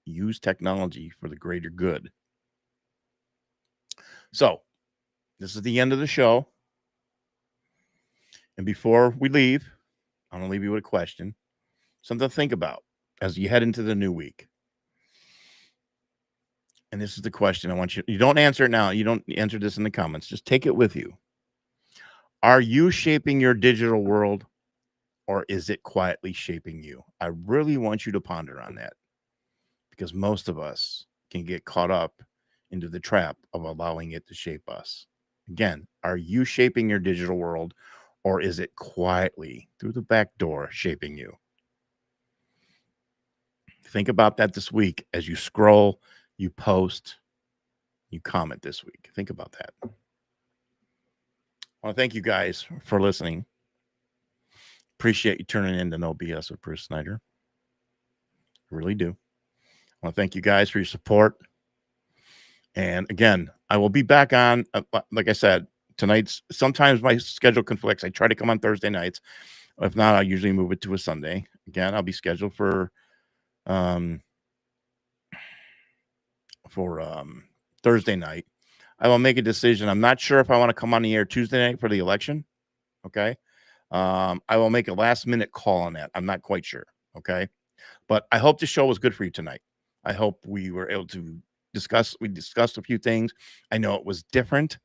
Use technology for the greater good. So, this is the end of the show. And before we leave, I'm going to leave you with a question. Something to think about as you head into the new week. And this is the question I want you don't answer it now. You don't answer this in the comments. Just take it with you. Are you shaping your digital world, or is it quietly shaping you? I really want you to ponder on that, because most of us can get caught up into the trap of allowing it to shape us. Again, are you shaping your digital world, or is it quietly through the back door shaping you? Think about that this week as you scroll, you post, you comment this week. Think about that. I want to thank you guys for listening. Appreciate you tuning in to No BS with Bruce Snyder. I really do. I want to thank you guys for your support. And again, I will be back on, like I said, tonight's, sometimes my schedule conflicts. I try to come on Thursday nights. If not, I usually move it to a Sunday. Again, I'll be scheduled for Thursday night. I will make a decision. I'm not sure if I want to come on the air Tuesday night for the election. Okay. I will make a last minute call on that. I'm not quite sure. Okay. But I hope the show was good for you tonight. I hope we were able to we discussed a few things. I know it was different,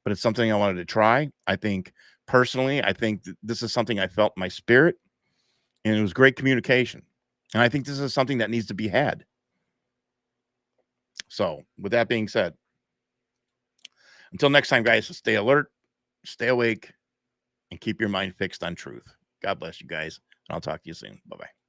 but it's something I wanted to try. I think personally, this is something I felt in my spirit, and it was great communication. And I think this is something that needs to be had. So with that being said, until next time, guys, stay alert, stay awake, and keep your mind fixed on truth. God bless you guys. And I'll talk to you soon. Bye-bye.